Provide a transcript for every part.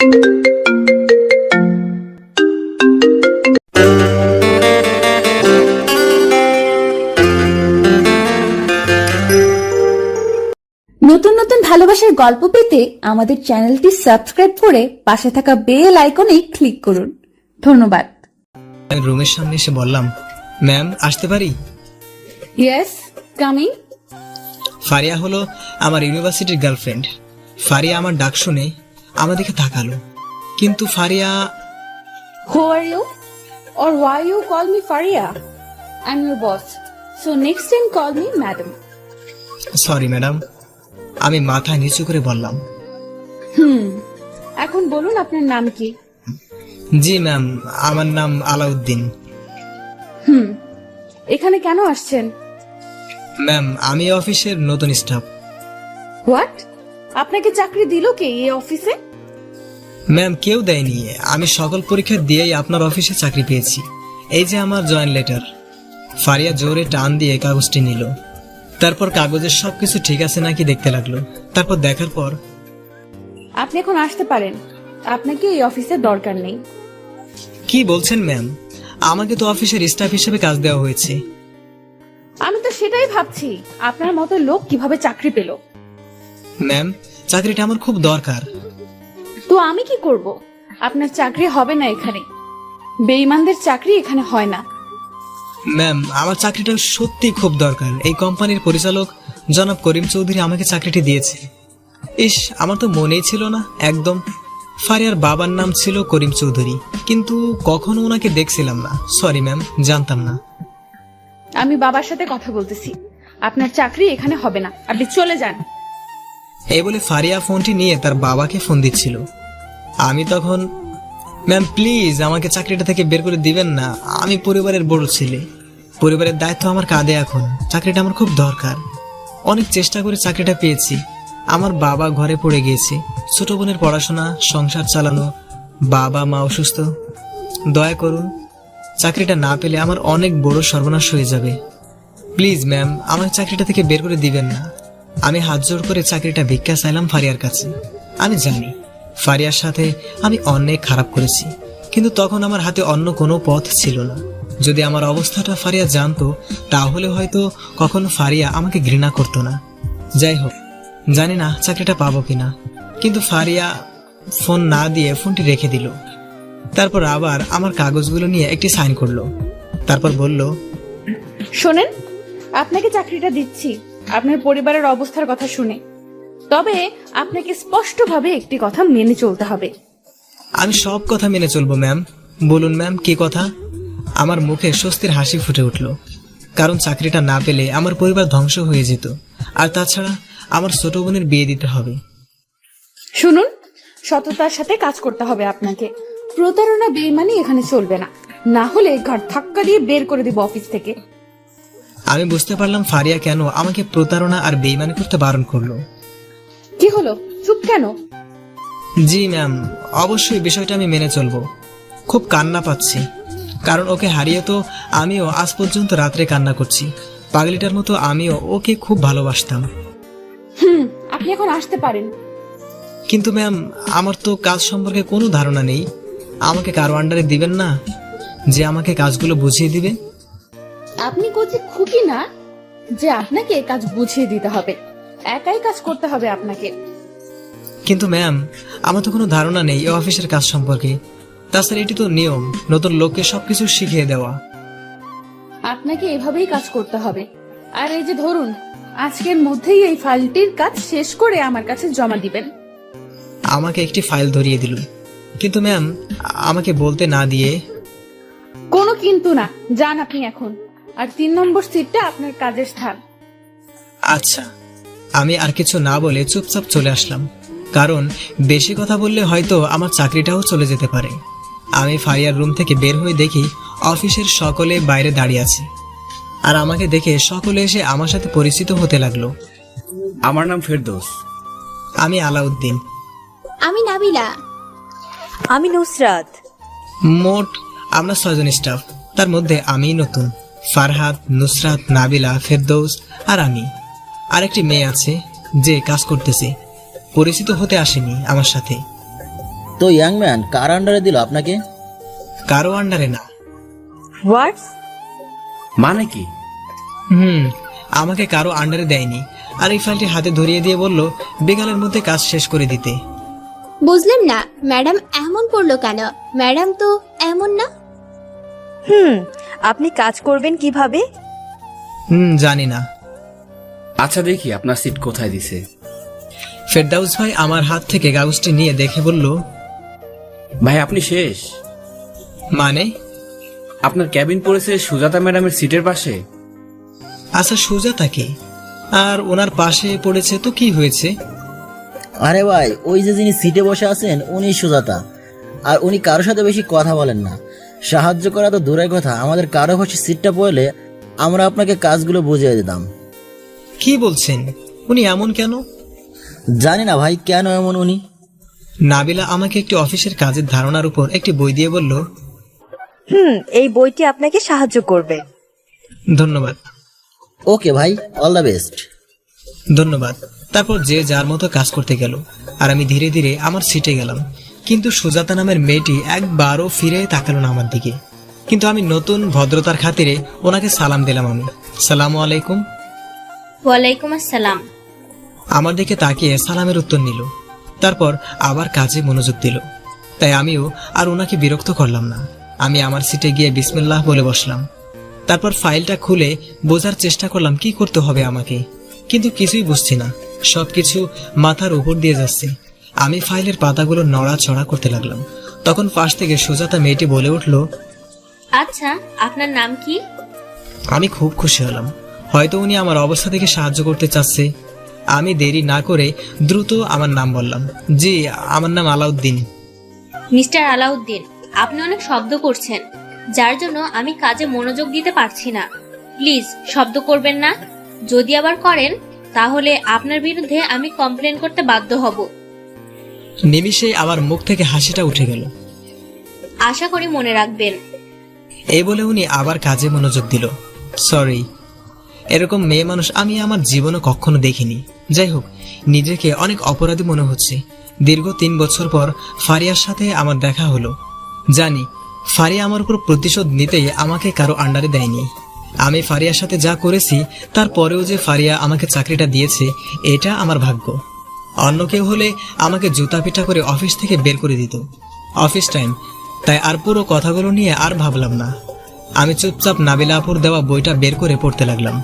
নতুন নতুন ভালোবাসার গল্প পেতে আমাদের চ্যানেলটি সাবস্ক্রাইব করে পাশে থাকা বেল আইকনে ক্লিক করুন। ধন্যবাদ। আমি রুমের সামনে এসে বললাম, ম্যাম আসতে পারি? Yes, coming. ফারিয়া হলো আমার ইউনিভার্সিটির গার্লফ্রেন্ড। ফারিয়া আমার ডাক শুনে আমার দিকে তাকালো, কিন্তু Faria Who are you? Or why you call me Faria? I'm your boss. So next time call me madam. Sorry madam, আমি মাথা নিচু করে বললাম। এখন বলুন আপনার নাম কি? জি ম্যাম, আমার নাম আলাউদ্দিন। এখানে কেন আসছেন? ম্যাম, আমি অফিসের নতুন স্টাফ। হোয়াট? আপনাকে চাকরি দিল কে এই অফিসে? ম্যাম, কেউ দেয়নি, আমি সকল পরীক্ষা দিয়েই আপনার অফিসে চাকরি পেয়েছি। এই যে আমার জয়েন লেটার। ফারিয়া জোরে টান দিয়ে কাগজটি নিল, তারপর কাগজের সবকিছু ঠিক আছে নাকি দেখতে লাগলো। তারপর দেখার পর, আপনি এখন আসতে পারেন, আপনাকে এই অফিসে দরকার নেই। কি বলছেন ম্যাম? আমাকে তো অফিসের স্টাফ হিসেবে কাজ দেওয়া হয়েছে। আমি তো সেটাই ভাবছি, আপনার মতো লোক কিভাবে চাকরি পেল। ম্যাম, চাকরিটা আমার খুব দরকার। তো আমি কি করব? আপনার চাকরি হবে না এখানে। বেঈমানদের চাকরি এখানে হয় না। ম্যাম, আমার চাকরিটা সত্যি খুব দরকার। এই কোম্পানির পরিচালক জনাব করিম চৌধুরী আমাকে চাকরিটি দিয়েছে। ইস, আমার তো মনেই ছিল না একদম। ফারিয়ার বাবার নাম ছিল করিম চৌধুরী, কিন্তু কখনো ওনাকে দেখছিলাম না। সরি ম্যাম, জানতাম না। আমি বাবার সাথে কথা বলতেছি, আপনার চাকরি এখানে হবে না, আপনি চলে যান। এই বলে ফারিয়া ফোনটি নিয়ে তার বাবাকে ফোন দিচ্ছিল। আমি তখন, ম্যাম প্লিজ আমাকে চাকরিটা থেকে বের করে দিবেন না, আমি পরিবারের বড় ছেলে, পরিবারের দায়িত্ব আমার কাঁধে। এখন চাকরিটা আমার খুব দরকার। অনেক চেষ্টা করে চাকরিটা পেয়েছি। আমার বাবা ঘরে পড়ে গিয়েছে, ছোট বোনের পড়াশোনা, সংসার চালানো, বাবা মা অসুস্থ। দয়া করুন, চাকরিটা না পেলে আমার অনেক বড় সর্বনাশ হয়ে যাবে। প্লিজ ম্যাম, আমাকে চাকরিটা থেকে বের করে দিবেন না। আমি হাত জোড় করে চাকরিটা ভিক্ষা চাইলাম ফারিয়ার কাছে। আমি জানি ফারিয়ার সাথে আমি অনেক খারাপ করেছি, কিন্তু তখন আমার হাতে অন্য কোনো পথ ছিল না। যদি আমার অবস্থাটা ফারিয়া জানতো, তাহলে হয়তো কখনো ফারিয়া আমাকে ঘৃণা করতো না। যাই হোক, জানি না চাকরিটা পাবো কিনা, কিন্তু ফারিয়া ফোন না দিয়ে ফোনটি রেখে দিল। তারপর আবার আমার কাগজগুলো নিয়ে একটি সাইন করলো। তারপর বলল, শোনেন, আপনাকে চাকরিটা দিচ্ছি আপনার পরিবারের অবস্থার কথা শুনে, তবে আপনাকে স্পষ্টভাবে একটি কথা মেনে চলতে হবে। আমি সব কথা মেনে চলবো ম্যাম। বলুন ম্যাম, কি কথা? আমার মুখে স্বস্তির হাসি ফুটে উঠল, কারণ চাকরিটা না পেলে আমার পরিবার ধ্বংস হয়ে যেত, আর তাছাড়া আমার ছোট বোনের বিয়ে দিতে হবে। শুনুন, সততার সাথে কাজ করতে হবে আপনাকে। প্রতারণা বেইমানি এখানে চলবে না, না হলে ঘাট ধাক্কা দিয়ে বের করে দিব অফিস থেকে। আমি বুঝতে পারলাম ফারিয়া কেন আমাকে প্রতারণা আর বেইমানি করতে বারণ করলো। কি হলো, চুপ কেন? জি ম্যাম, অবশ্যই বিষয়টা আমি মেনে চলবো। খুব কান্না পাচ্ছি, কারণ ওকে হারিয়ে তো আমিও আজ পর্যন্ত রাত্রে কান্না করছি। পাগলিটার মতো আমিও ওকে খুব ভালোবাসতাম। আপনি এখন আসতে পারেন। কিন্তু ম্যাম, আমার তো কাজ সম্পর্কে কোনো ধারণা নেই। আমাকে কারো আন্ডারে দিবেন না, যে আমাকে কাজগুলো বুঝিয়ে দিবে? আপনি কোচি খুকি না যে আপনাকে কাজ বুঝিয়ে দিতে হবে, একাই কাজ করতে হবে আপনাকে। কিন্তু ম্যাম, আমার তো কোনো ধারণা নেই এই অফিসের কাজ সম্পর্কে। তাছাড়া এটি তো নিয়ম, নতুন লোককে সবকিছু শিখিয়ে দেওয়া। আপনাকে এভাবেই কাজ করতে হবে। আর এই যে ধরুন, আজকের মধ্যেই এই ফাইলটির কাজ শেষ করে আমার কাছে জমা দিবেন। আমাকে একটি ফাইল ধরিয়ে দিল, কিন্তু ম্যাম আমাকে বলতে না দিয়ে। কোনো কিন্তু না, যান আপনি এখন। আর 3 নম্বর সিটটা আপনার কাজের স্থান। আচ্ছা, আমি আর কিছু না বলে চুপচাপ চলে আসলাম, কারণ বেশি কথা বললে হয়তো আমার চাকরিটাও চলে যেতে পারে। আমি ফারিয়ার রুম থেকে বের হয়ে দেখি অফিসের সকলে বাইরে দাঁড়িয়ে আছে, আর আমাকে দেখে সকলে এসে আমার সাথে পরিচিত হতে লাগলো। আমার নাম ফেরদৌস। আমি আলাউদ্দিন। আমি নাবিলা। আমি নুসরাত। মোট আমরা 6 জন স্টাফ, তার মধ্যে আমি নতুন। ফারহাদ, নুসরাত, নাবিলা, ফেরদৌস আর আমি। আর একটি মেয়ে আছে যে কাজ করতেছে, পরিচিত হতে আসেনি আমার সাথে। তো ইয়াং ম্যান কার আন্ডারে দিল আপনাকে? কারো আন্ডারে না। হোয়াট? মানে কি? আমাকে কারো আন্ডারে দেয়নি। আর এই ফাইলটি হাতে ধরিয়ে দিয়ে বলল বিকালের মধ্যে কাজ শেষ করে দিতে। বুঝলাম না ম্যাডাম এমন করলো কেন? ম্যাডাম তো এমন না। আপনি কাজ করবেন কিভাবে? জানি না। আচ্ছা দেখি আপনার সিট কোথায় দিছে। ফেরদাউস ভাই আমার হাত থেকে কাগজটি নিয়ে দেখে বলল, ভাই আপনি শেষ। মানে? আপনার ক্যাবিন পড়েছে সুজাতা ম্যাডামের সিটের পাশে। আচ্ছা সুজাতা কি? আর ওনার পাশে পড়েছে তো কি হয়েছে? আরে ভাই, ওই যে যিনি সিটে বসে আছেন উনি সুজাতা। আর উনি কারোর সাথে বেশি কথা বলেন না। সাহায্য করা তো দূরের কথা, আমাদের কারো পাশে সিটটা পড়লে আমরা আপনাকে কাজগুলো বুঝিয়ে দিতাম। কি বলছেন? উনি এমন কেন? জানি না ভাই কেন এমন উনি। নাবিলা আমাকে একটি অফিসের কাজের ধারণার উপর একটি বই দিয়ে বলল, এই বইটি আপনাকে সাহায্য করবে। ধন্যবাদ। ওকে ভাই, অল দ্য বেস্ট। ধন্যবাদ। তারপর যে যার মতো কাজ করতে গেল আর আমি ধীরে ধীরে আমার সিটে গেলাম। কিন্তু সুজাতা নামের মেয়েটি একবারও ফিরে তাকালো না আমার দিকে। কিন্তু আমি নতুন ভদ্রতার খাতিরে ওনাকে সালাম দিলাম। আমি সালামু আলাইকুম। ওয়ালাইকুম আসসালাম। আমার দিকে তাকিয়ে সালামের উত্তর নিল। তারপর আবার কাজে মনোযোগ দিল। তাই আমিও আর ওনাকে বিরক্ত করলাম না। আমি আমার সিটে গিয়ে বিসমিল্লাহ বলে বসলাম। তারপর ফাইলটা খুলে বোঝার চেষ্টা করলাম কি করতে হবে আমাকে, কিন্তু কিছুই বুঝছি না। সবকিছু মাথার উপর দিয়ে যাচ্ছে। আমি ফাইলের পাতাগুলো নড়াচড়া করতে লাগলাম। তখন পাশ থেকে সুজাতা মেয়েটি বলে উঠল, আচ্ছা আপনার নাম কি? আমি খুব খুশি হলাম। হয়তো উনি আমার অবস্থা থেকে সাহায্য করতে চাচ্ছে। আমি দেরি না করে দ্রুত আমার নাম বললাম। জি, আমার নাম আলাউদ্দিন। মিস্টার আলাউদ্দিন, আপনি অনেক শব্দ করছেন, যার জন্য আমি কাজে মনোযোগ দিতে পারছি না। প্লিজ শব্দ করবেন না। যদি আবার করেন তাহলে আপনার বিরুদ্ধে আমি কমপ্লেন করতে বাধ্য হব। নিমিষেই আমার মুখ থেকে হাসিটা উঠে গেল। আশা করি মনে রাখবেন। এই বলে উনি আবার কাজে মনোযোগ দিল। সরি, এরকম মেয়ে মানুষ আমি আমার জীবনে কখনো দেখিনি। যাই হোক, নিজেকে অনেক অপরাধী মনে হচ্ছে। দীর্ঘ 3 বছর পর ফারিয়ার সাথে আমার দেখা হলো। জানি ফারিয়া আমার উপর প্রতিশোধ নিতেই আমাকে কারো আন্ডারে দেয়নি। আমি ফারিয়ার সাথে যা করেছি তারপরেও যে ফারিয়া আমাকে চাকরিটা দিয়েছে, এটা আমার ভাগ্য। অন্য কেউ হলে আমাকে জুতা পিটা করে অফিস থেকে বের করে দিত। অফিস টাইম, তাই আর পুরো কথাগুলো নিয়ে আর ভাবলাম না। আমি চুপচাপ নাবিলা আপুর দেওয়া বইটা বের করে পড়তে লাগলাম।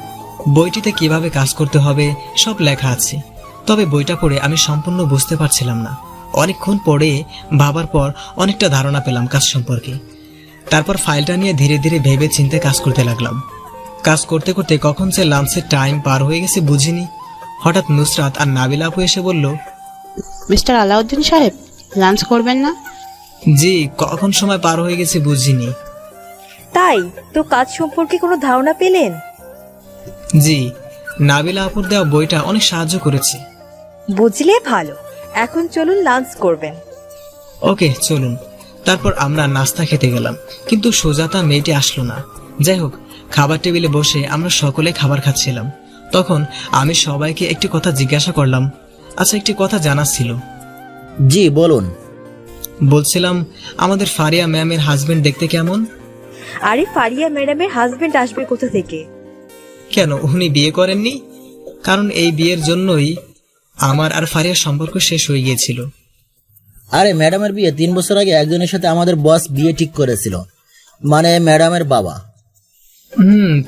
বইটিতে কিভাবে কাজ করতে হবে সব লেখা আছে, তবে বইটা পড়ে আমি সম্পূর্ণ বুঝতে পারছিলাম না। অনেকক্ষণ পড়ে ভাবার পর অনেকটা ধারণা পেলাম কাজ সম্পর্কে। তারপর ফাইলটা নিয়ে ধীরে ধীরে ভেবে চিন্তে কাজ করতে লাগলাম। কাজ করতে করতে কখন যে লাঞ্চের টাইম পার হয়ে গেছে বুঝিনি। হঠাৎ নুসরাত আর নাবিলা আপু এসে বলল, মিস্টার আলাউদ্দিন সাহেব, লাঞ্চ করবেন না? জি, কখন সময় পার হয়ে গেছে বুঝিনি। তাই তো কাজ সম্পর্কে কোনো ধারণা পেলেন? জি, নাবিলা আপুর দেওয়া বইটা অনেক সাহায্য করেছে। বুঝলে ভালো। এখন চলুন লাঞ্চ করবেন। ওকে চলুন। তারপর আমরা নাস্তা খেতে গেলাম, কিন্তু সুজাতা মেয়েটি আসলো না। যাই হোক, খাবার টেবিলে বসে আমরা সকলে খাবার খাচ্ছিলাম। তখন আমি সবাইকে একটি কথা জিজ্ঞাসা করলাম। আচ্ছা, একটি কথা জানার ছিল। জি বলুন। বলছিলাম, আমাদের ফারিয়া ম্যামের হাজবেন্ড দেখতে কেমন? আরে ফারিয়া ম্যাডামের হাজবেন্ড আসবে কোথা থেকে? কেন, উনি বিয়ে করেননি? কারণ এই বিয়ের জন্যই আমার আর ফারিয়ার সম্পর্ক শেষ হয়ে গিয়েছিল। আরে ম্যাডামের বিয়ে 3 বছর আগে একজনের সাথে আমাদের বস বিয়ে ঠিক করেছিল, মানে ম্যাডামের বাবা।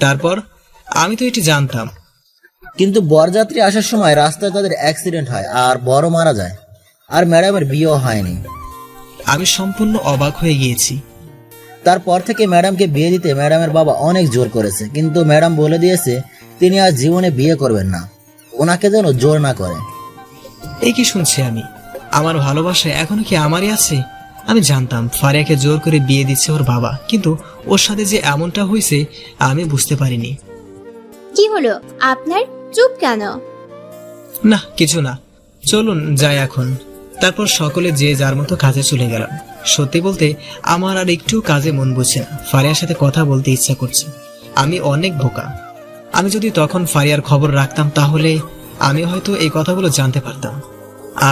তারপর? আমি তো এটি জানতাম। কিন্তু বরযাত্রী আসার সময় রাস্তায় তাদের অ্যাক্সিডেন্ট হয় আর বড় মারা যায়, আর ম্যাডামের বিয়েও হয়নি। আমি সম্পূর্ণ অবাক হয়ে গিয়েছি। তারপর থেকে ম্যাডামকে বিয়ে দিতে ম্যাডামের বাবা অনেক জোর করেছে, কিন্তু ম্যাডাম বলে দিয়েছে তিনি আর জীবনে বিয়ে করবেন না, ওনাকে যেন জোর না করে। এই কি শুনছি আমি? আমার ভালোবাসা এখনো কি আমারই আছে? আমি জানতাম ফারিয়াকে জোর করে বিয়ে দিচ্ছে ওর বাবা, কিন্তু ওর সাথে যে এমনটা হয়েছে আমি বুঝতে পারিনি। কি হলো আপনার? চুপ কেন? না, কিছু না, চলুন যাই এখন। তারপর সকলে যে যার মতো কাজে চলে গেলাম। সত্যি বলতে আমার আর একটু কাজে মন বসছে না। ফারিয়ার সাথে কথা বলতে ইচ্ছা করছে। আমি অনেক বোকা। আমি যদি তখন ফারিয়ার খবর রাখতাম তাহলে আমি হয়তো এই কথাগুলো জানতে পারতাম।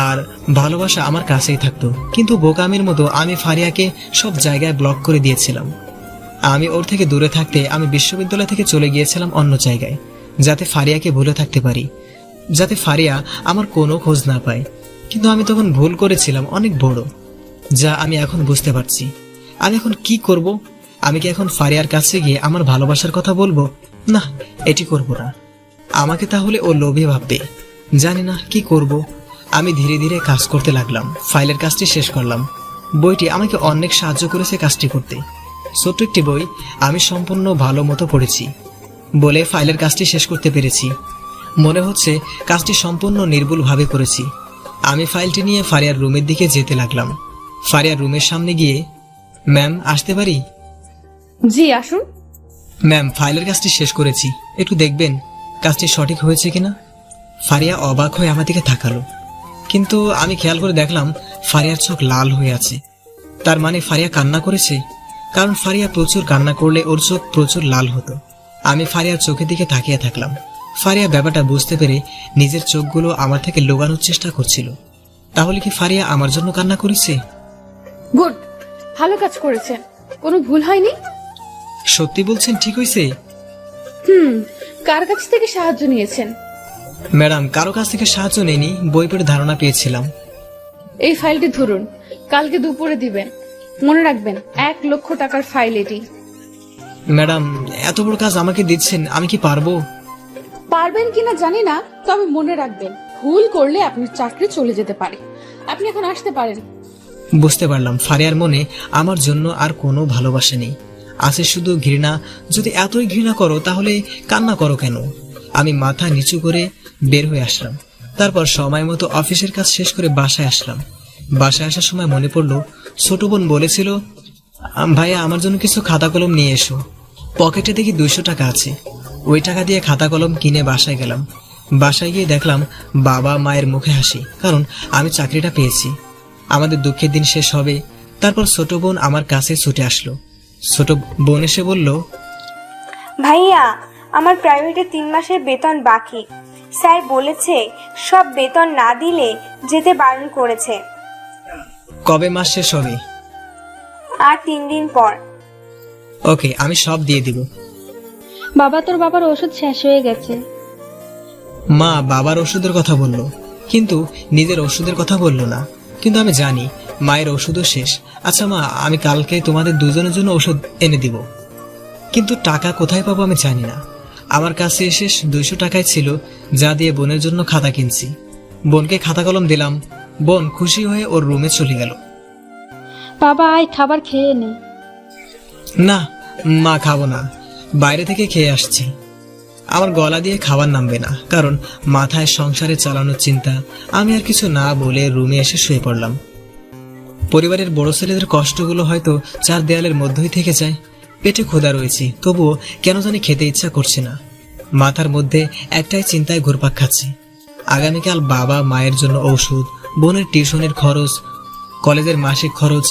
আর ভালোবাসা আমার কাছেই থাকতো। কিন্তু বোকামির মতো আমি ফারিয়াকে সব জায়গায় ব্লক করে দিয়েছিলাম। আমি ওর থেকে দূরে থাকতে আমি বিশ্ববিদ্যালয় থেকে চলে গিয়েছিলাম অন্য জায়গায়, যাতে ফারিয়াকে ভুলে থাকতে পারি, যাতে ফারিয়া আমার কোনো খোঁজ না পায়। কিন্তু আমি তখন ভুল করেছিলাম অনেক বড়, যা আমি এখন বুঝতে পারছি। আমি এখন কি করব? আমি কি এখন ফারিয়ার কাছে গিয়ে আমার ভালোবাসার কথা বলবো? না, এটি করব না। আমাকে তাহলে ও লোভী ভাববে। জানি না কি করব। আমি ধীরে ধীরে কাজ করতে লাগলাম। ফাইলের কাজটি শেষ করলাম। বইটি আমাকে অনেক সাহায্য করেছে কাজটি করতে। ছোট্ট একটি বই, আমি সম্পূর্ণ ভালো মতো পড়েছি বলে ফাইলের কাজটি শেষ করতে পেরেছি। মনে হচ্ছে কাজটি সম্পূর্ণ নির্ভুলভাবে করেছি। আমি ফাইলটি নিয়ে ফারিয়ার রুমের দিকে যেতে লাগলাম। ফারিয়ার রুমের সামনে গিয়ে, ম্যাম আসতে পারি? জি আসুন। ম্যাম, ফাইলের কাজটি শেষ করেছি, একটু দেখবেন কাজটি সঠিক হয়েছে কিনা। ফারিয়া অবাক হয়ে আমার দিকে তাকালো, কিন্তু আমি খেয়াল করে দেখলাম ফারিয়ার চোখ লাল হয়ে আছে। তার মানে ফারিয়া কান্না করেছে, কারণ ফারিয়া প্রচুর কান্না করলে ওর চোখ প্রচুর লাল হতো। আমি ফারিয়ার চোখের দিকে তাকিয়ে থাকলাম। ফারিয়া ব্যাপারটা বুঝতে পেরে নিজের চোখগুলো আমার থেকে লুকানোর চেষ্টা করছিল। তাহলে কি ফারিয়া আমার জন্য কান্না করেছে? গুড, ভালো কাজ করেছেন, কোনো ভুল হয়নি। সত্যি বলছেন ঠিক হয়েছে? কার কাছ থেকে সাহায্য নিয়েছেন? ম্যাডাম, কারো কাছ থেকে সাহায্য নেইনি, বই পড়ে ধারণা পেয়েছিলাম। এই ফাইলটি ধরুন, কালকে দুপুরে দিবেন। মনে রাখবেন 1,00,000 টাকার ফাইল এটি। ম্যাডাম, এত বড় কাজ আমাকে দিচ্ছেন, আমি কি পারবো? পারবেন কিনা জানি না, তবে মনে রাখবেন ভুল করলে আপনার চাকরি চলে যেতে পারে। আপনি এখন আসতে পারেন। বুঝতে পারলাম ফারিয়ার মনে আমার জন্য আর কোনো ভালোবাসা নেই, আছে শুধু ঘৃণা। যদি এতই ঘৃণা করো তাহলে কান্না করো কেন? আমি মাথা নিচু করে বের হয়ে আসলাম। তারপর সময় মতো অফিসের কাজ শেষ করে বাসায় আসলাম। বাসায় আসার সময় মনে পড়লো ছোট বোন বলেছিল, ভাইয়া আমার জন্য কিছু খাতা কলম নিয়ে এসো। পকেটে দেখি 200 টাকা আছে। ওই টাকা দিয়ে খাতা কলম কিনে বাসায় গেলাম। বাসায় গিয়ে দেখলাম বাবা মায়ের মুখে হাসি, কারণ আমি চাকরিটা পেয়েছি। আমাদের দুঃখের দিন শেষ হবে। তারপর ছোট বোন আমার কাছে ছুটে আসলো। ছোট বোন এসে বলল, ভাইয়া, আমার প্রাইভেটে 3 মাসের বেতন বাকি। স্যার বলেছে সব বেতন না দিলে যেতে বারণ করেছে। কবে মাস শেষ হবে? আর 3 দিন পর। ওকে, আমি সব দিয়ে দিব। বাবা, তোর বাবার ওষুধ শেষ হয়ে গেছে। মা বাবার ওষুধের কথা বলল, কিন্তু নিজের ওষুধের কথা বলল না। কিন্তু আমি জানি মায়ের ওষুধও শেষ। আচ্ছা মা, আমি কালকে তোমাদের দুজনের জন্য ওষুধ এনে দিব, কিন্তু টাকা কোথায় পাবো আমি জানি না। আমার কাছে শেষ 200 টাকাই ছিল, যা দিয়ে বোনের জন্য খাতা কিনছি। বোনকে খাতা কলম দিলাম। বোন খুশি হয়ে ওর রুমে চলে গেল। বাবা, আয় খাবার খেয়ে নে। না মা, খাবো না, বাইরে থেকে খেয়ে আসছি। আমার গলা দিয়ে খাবার নামবে না, কারণ মাথায় সংসারে চালানোর চিন্তা। আমি আর কিছু না বলে রুমে এসে শুয়ে পড়লাম। পরিবারের বড় ছেলেদের কষ্টগুলো হয়তো 4 দেয়ালের মধ্যেই থেকে যায়। পেটে ক্ষুধা রয়েছে, তবুও কেন জানি খেতে ইচ্ছা করছে না। মাথার মধ্যে একটাই চিন্তায় ঘুরপাক খাচ্ছে, আগামীকাল বাবা মায়ের জন্য ঔষধ, বোনের টিউশনের খরচ, কলেজের মাসিক খরচ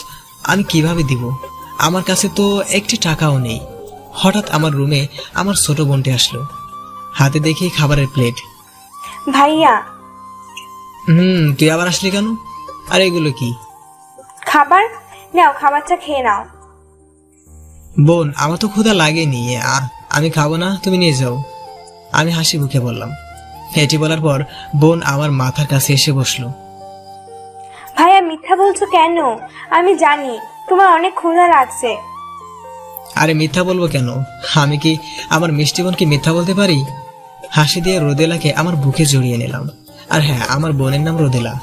আমি কিভাবে দিব? আমার কাছে তো একটি টাকাও নেই। হঠাৎ আমার রুমে আমার ছোট বোনটি আসলো, হাতে দেখি খাবারের প্লেট। ভাইয়া, তুই আবার আসলি কেন? আর এগুলো কি? খাবার নাও, খাবারটা খেয়ে নাও। বোন, আমার তো ক্ষুধা লাগেনি, আমি খাবো না, তুমি নিয়ে যাও। আমি হাসি মুখে বললাম। এটি বলার পর বোন আমার মাথার কাছে এসে বসলো। ভাইয়া, মিথ্যা বলছো কেন? আমি জানি তোমার অনেক ক্ষুধা লাগছে। আরে মিথ্যা বলবো কেন? আমি কি আমার মিষ্টি বোনকে মিথ্যা বলতে পারি? হাসি দিয়ে রোদেলাকে আমার বুকে জড়িয়ে নিলাম। আর হ্যাঁ, আমার বোনের নাম রোদেলা।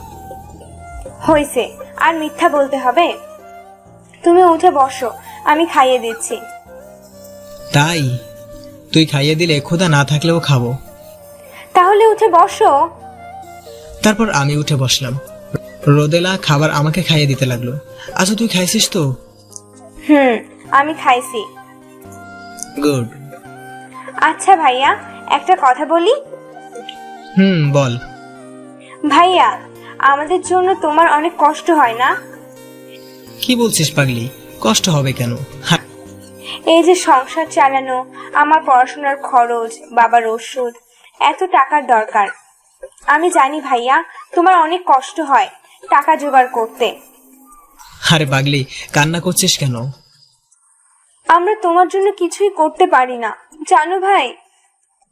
হয়েছে, আর মিথ্যা বলতে হবে? তুমি উঠে বসো, আমি খাইয়ে দিচ্ছি। তাই? তুই খাইয়ে দিলে ক্ষুধা না থাকলেও খাবো। তাহলে উঠে বসো। তারপর আমি উঠে বসলাম। রোদেলা খাবার আমাকে খাইয়ে দিতে লাগলো। আচ্ছা, তুই খাইছিস তো? আমি খাইছি। গুড। আচ্ছা ভাইয়া, একটা কথা বলি। বল। ভাইয়া, আমাদের জন্য তোমার অনেক কষ্ট হয় না? কি বলছিস পাগলি? কষ্ট হবে কেন? এই যে সংসার চালানো, আমার পড়াশোনার খরচ, বাবার ওষুধ, এত টাকার দরকার। আমি জানি ভাইয়া, তোমার অনেক কষ্ট হয় টাকা জোগাড় করতে। আরে পাগলি, কান্না করছিস কেন? আমরা তোমার জন্য কিছুই করতে পারি না জানো ভাই।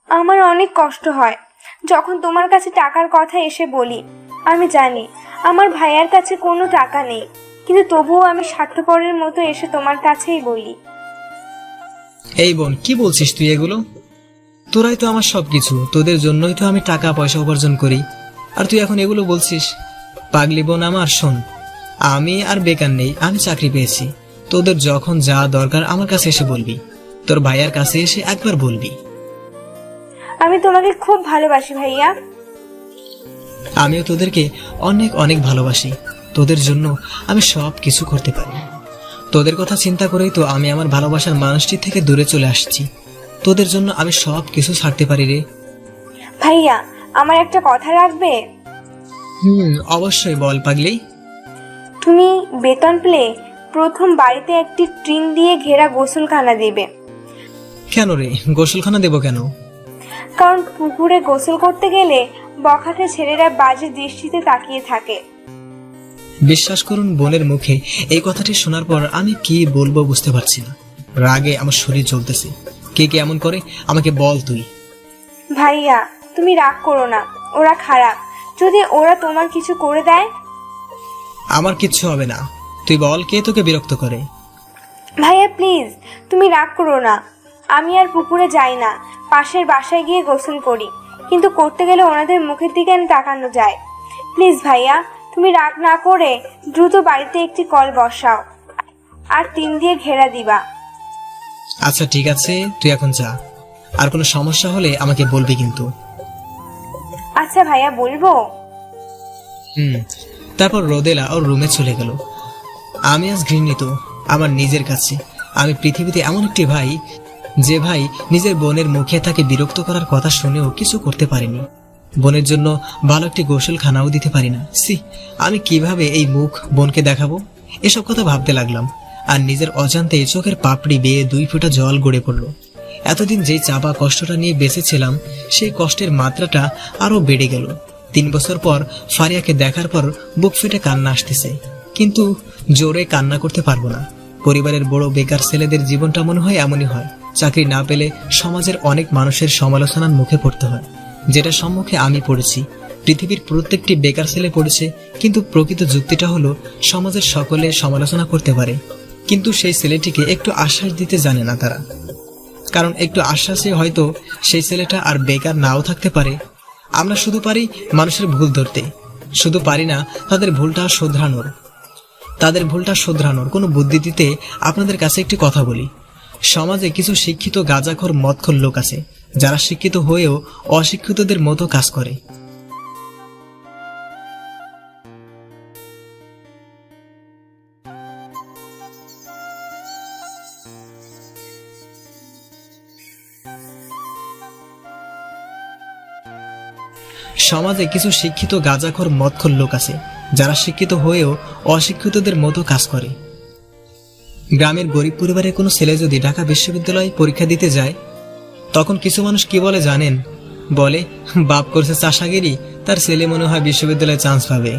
আমার অনেক কষ্ট হয় যখন তোমার কাছে টাকার কথা এসে বলি। আমি জানি আমার ভাইয়ার কাছে কোনো টাকা নেই, কিন্তু তবুও আমি স্বার্থপরের মতো এসে তোমার কাছেই বলি। এই বোন, কি বলছিস তুই এগুলো? তোরাই তো আমার সবকিছু, তোদের জন্যই তো আমি টাকা পয়সা উপার্জন করি, আর তুই এখন এগুলো বলছিস? পাগলি বোন আমার, শোন, আমি আর বেকার নেই, আমি চাকরি পেয়েছি। তোদের যখন যা দরকার আমার কাছে এসে বলবি, তোর ভাইয়ার কাছে এসে একবার বলবি। আমি তোমাকে খুব ভালোবাসি ভাইয়া। আমিও তোদেরকে অনেক অনেক ভালোবাসি। তোদের জন্য আমি সব কিছু করতে পারি। তোদের কথা চিন্তা করেই তো আমি আমার ভালোবাসার মানুষটি থেকে দূরে চলে আসছি। তোদের জন্য আমি সব কিছু ছাড়তে পারি রে। ভাইয়া, আমার একটা কথা রাখবে? অবশ্যই বল পাগলি। তুমি বেতন পেলে প্রথম বাড়িতে একটি টিন দিয়ে ঘেরা গোসলখানা দিবে। কেন রে, গোসলখানা দেবো কেন? কারণ পুকুরে গোসল করতে গেলে বখাটে ছেলেরা বাজে দৃষ্টিতে তাকিয়ে থাকে। বিশ্বাস করুন, বোনের মুখে এই কথাটি শোনার পর আমি কি বলবো বুঝতে পারছি না। রাগে আমার শরীর জ্বলতেছে। কে কে এমন করে আমাকে বল তুই। ভাইয়া, তুমি রাগ করো না, ওরা খারাপ। যদি ওরা তোমার কিছু করে দেয়? আমার কিচ্ছু হবে না, তুই বল কে তোকে বিরক্ত করে। ভাইয়া প্লিজ, তুমি রাগ করো না। আমি আর পুকুরে যাই না, পাশের বাসায় গিয়ে গোসল করি, কিন্তু করতে গেলে ওনাদের মুখের দিকে তাকানো যায়। প্লিজ ভাইয়া, তুমি রাগ না করে দ্রুত বাড়িতে একটি কল বসাও আর টিন দিয়ে ঘেরা দিবা। আচ্ছা ঠিক আছে, তুই এখন যা। আর কোনো সমস্যা হলে আমাকে বলবি কিন্তু। আচ্ছা ভাইয়া, বলবো। তারপর রোদেলা ওর রুমে চলে গেল। আমি আজ ঘৃণিত আমার নিজের কাছে। আমি পৃথিবীতে এমন একটি ভাই, যে ভাই নিজের বোনের মুখে তাকে বিরক্ত করার কথা শুনেও কিছু করতে পারেনি। বোনের জন্য ভালো একটি গোসলখানাও দিতে পারি না। সি, আমি কিভাবে এই মুখ বোনকে দেখাবো? এসব কথা ভাবতে লাগলাম, আর নিজের অজান্তে চোখের পাপড়ি বেয়ে 2 ফোঁটা জল গড়ে পড়ল। এতদিন যেই চাপা কষ্টটা নিয়ে বেঁচেছিলাম, সেই কষ্টের মাত্রাটা আরো বেড়ে গেল। 3 বছর পর ফারিয়াকে দেখার পর বুক ফেটে কান্না আসতেছে, কিন্তু জোরে কান্না করতে পারবো না। পরিবারের বড় বেকার ছেলেদের জীবনটা মনে হয় এমনই হয়। চাকরি না পেলে সমাজের অনেক মানুষের সমালোচনার মুখে পড়তে হয়, যেটা সম্মুখে আমি পড়েছি। পৃথিবীর প্রত্যেকটি বেকার ছেলে পড়েছে, কিন্তু প্রকৃত যুক্তিটা হলো সমাজের সকলে সমালোচনা করতে পারে, কিন্তু সেই ছেলেটিকে একটু আশ্বাস দিতে জানে না তারা। কারণ একটু আশ্বাসে হয়তো সেই ছেলেটা আর বেকার নাও থাকতে পারে। আমরা শুধু পারি মানুষের ভুল ধরতে, শুধু পারি না তাদের ভুলটা শোধরানোর কোনো বুদ্ধি দিতে। আপনাদের কাছে একটি কথা বলি, সমাজে কিছু শিক্ষিত গাঁজাখোর মদখোর লোক আছে, যারা শিক্ষিত হয়েও অশিক্ষিতদের মতো কাজ করে। সমাজে কিছু শিক্ষিত গাঁজাখোর মদখোর লোক আছে, যারা শিক্ষিত হয়েও অশিক্ষিতদের মতো কাজ করে। গ্রামের গরিব পরিবারের কোনো ছেলে যদি ঢাকা বিশ্ববিদ্যালয়ে পরীক্ষা দিতে যায়, তখন কিছু মানুষ কি বলে জানেন? বলে, বাপ করছে চাষাগিরি, তার ছেলে মনে হয় বিশ্ববিদ্যালয়ে চান্স পাবে।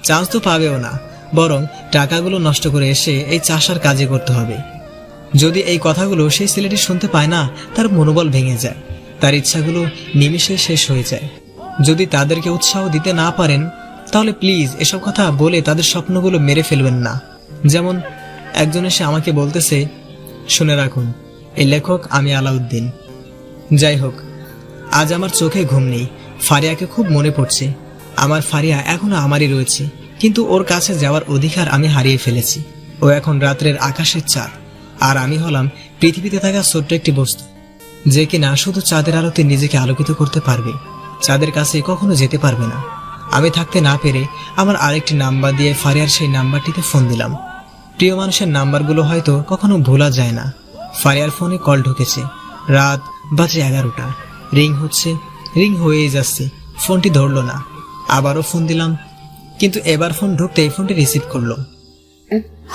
চান্স তো পাবেও না, বরং টাকাগুলো নষ্ট করে এসে এই চাষার কাজে করতে হবে। যদি এই কথাগুলো সেই ছেলেটি শুনতে পায় না, তার মনোবল ভেঙে যায়, তার ইচ্ছাগুলো নিমিষে শেষ হয়ে যায়। যদি তাদেরকে উৎসাহ দিতে না পারেন, তাহলে প্লিজ এসব কথা বলে তাদের স্বপ্নগুলো মেরে ফেলবেন না। যেমন একজন এসে আমাকে বলতেছে, শুনে রাখুন, এই লেখক আমি আলাউদ্দিন। যাই হোক, আজ আমার চোখে ঘুম নেই। ফারিয়াকে খুব মনে পড়ছে। আমার ফারিয়া এখনো আমারই রয়েছে, কিন্তু ওর কাছে যাওয়ার অধিকার আমি হারিয়ে ফেলেছি। ও এখন রাত্রের আকাশের চাঁদ, আর আমি হলাম পৃথিবীতে থাকা ছোট্ট একটি বস্তু, যে কিনা শুধু চাঁদের আলোতে নিজেকে আলোকিত করতে পারবে, চাঁদের কাছে কখনো যেতে পারবে না। আমি থাকতে না পেরে আমার আরেকটি নাম্বার দিয়ে ফারিয়ার সেই নাম্বারটিতে ফোন দিলাম। প্রিয় মানুষের নাম্বারগুলো হয়তো কখনো ভোলা যায় না। ফারিয়ার ফোনে কল ঢুকেছে। রাত বাজে 11টা। রিং হচ্ছে, রিং হয়েই যাচ্ছে, ফোনটি ধরলো না। আবারও ফোন দিলাম, কিন্তু এবার ফোন ঢুকতেই ফোনটি রিসিভ করলো।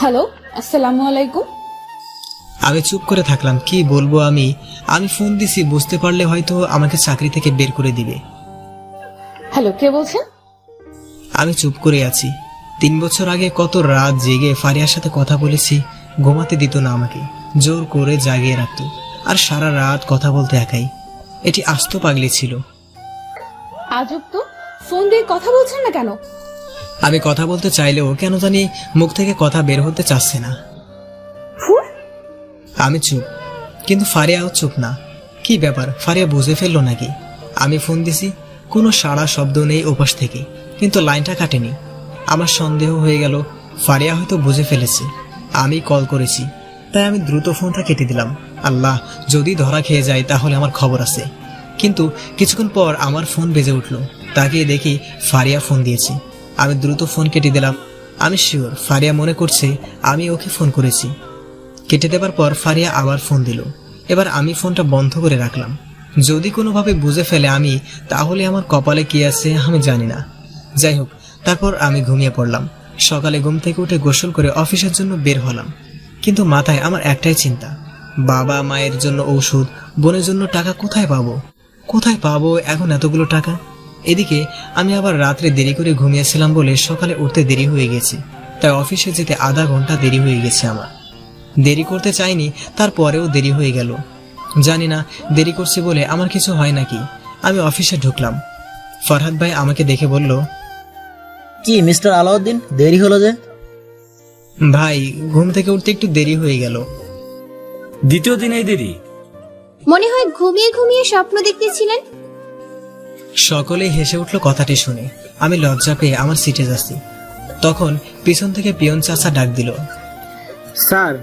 হ্যালো, আসসালামু আলাইকুম। আমি চুপ করে থাকলাম। কি বলবো আমি ফোন দিছি, বুঝতে পারলে হয়তো আমাকে চাকরি থেকে বের করে দিবে। হ্যালো, কে বলছেন? আমি চুপ করে আছি। 3 বছর আগে কত রাত জেগে ফারিয়ার সাথে কথা বলেছি, ঘুমাতে দিত না আমাকে, জোর করে জাগিয়ে রাখতো, আর সারা রাত কথা বলতে একাই। এটি আস্ত পাগলি ছিল। আজব তো, ফোন দিয়ে কথা বলছেন না কেন? আমি কথা বলতে চাইলেও কেন জানি মুখ থেকে কথা বের হতে চাচ্ছে না। আমি চুপ, কিন্তু ফারিয়াও চুপ না। কি ব্যাপার, ফারিয়া বুঝে ফেললো নাকি? আমি ফোন দিছি, কোনো সাড়া শব্দ নেই ওপাশ থেকে, কিন্তু লাইনটা কাটেনি। আমার সন্দেহ হয়ে গেল ফারিয়া হয়তো বুঝে ফেলেছে আমি কল করেছি, তাই আমি দ্রুত ফোনটা কেটে দিলাম। আল্লাহ, যদি ধরা খেয়ে যায় তাহলে আমার খবর আছে। কিন্তু কিছুক্ষণ পর আমার ফোন বেজে উঠলো, তাকিয়ে দেখি ফারিয়া ফোন দিয়েছে। আমি দ্রুত ফোন কেটে দিলাম। আমি শিওর ফারিয়া মনে করছে আমি ওকে ফোন করেছি। কেটে দেবার পর ফারিয়া আবার ফোন দিল। এবার আমি ফোনটা বন্ধ করে রাখলাম। যদি কোনোভাবে বুঝে ফেলে আমি, তাহলে আমার কপালে কি আছে আমি জানি না। যাই হোক, তারপর আমি ঘুমিয়ে পড়লাম। সকালে ঘুম থেকে উঠে গোসল করে অফিসের জন্য বের হলাম। কিন্তু মাথায় আমার একটাই চিন্তা, বাবা মায়ের জন্য ঔষধ, বোনের জন্য টাকা কোথায় পাবো এখন এতগুলো টাকা? এদিকে আমি আবার রাত্রে দেরি করে ঘুমিয়েছিলাম বলে সকালে উঠতে দেরি হয়ে গেছে, তাই অফিসে যেতে আধা ঘন্টা দেরি হয়ে গেছে আমার। দেরি করতে চাইনি, তারপরেও দেরি হয়ে গেল। জানি না দেরি করছি বলে আমার কিছু হয় নাকি। আমি অফিসে ঢুকলাম। ফরহাদ ভাই আমাকে দেখে বলল, কি মিস্টার আলাউদ্দিন, দেরি হলো যে? ভাই, ঘুম থেকে উঠতে একটু দেরি হয়ে গেল। দ্বিতীয় দিনেই দেরি? মনে হয় ঘুমিয়ে ঘুমিয়ে স্বপ্ন দেখতেছিলেন। সকলেই হেসে উঠল কথাটি শুনে। আমি লজ্জা পেয়ে আমার সিটে যাচ্ছি, তখন পিছন থেকে পিয়ন চাচা ডাক দিল। স্যার,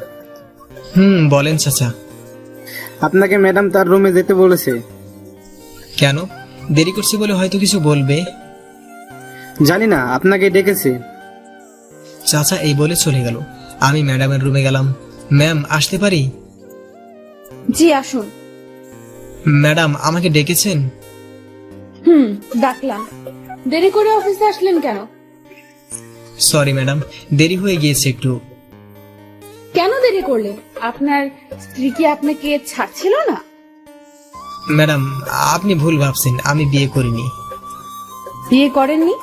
বলেন চাচা। আপনাকে ম্যাডাম তার রুমে যেতে বলেছে। কেন? দেরি করছি বলে হয়তো কিছু বলবে। জানি না, আপনাকে ডেকেছে। চাচা এই বলে চলে গেল। আমি ম্যাডামের রুমে গেলাম। ম্যাম, আসতে পারি? জি আসুন। ম্যাডাম আমাকে ডেকেছেন? ডাকলাম। দেরি করে অফিসে আসলেন কেন? সরি ম্যাডাম, দেরি হয়ে গিয়েছে একটু। কেন দেরি করলেন? আপনার স্ত্রী কি আপনাকে ছাড়ছিল না? ম্যাডাম, আপনি ভুল ভাবছেন, আমি বিয়ে করিনি। বিয়ে করেননি?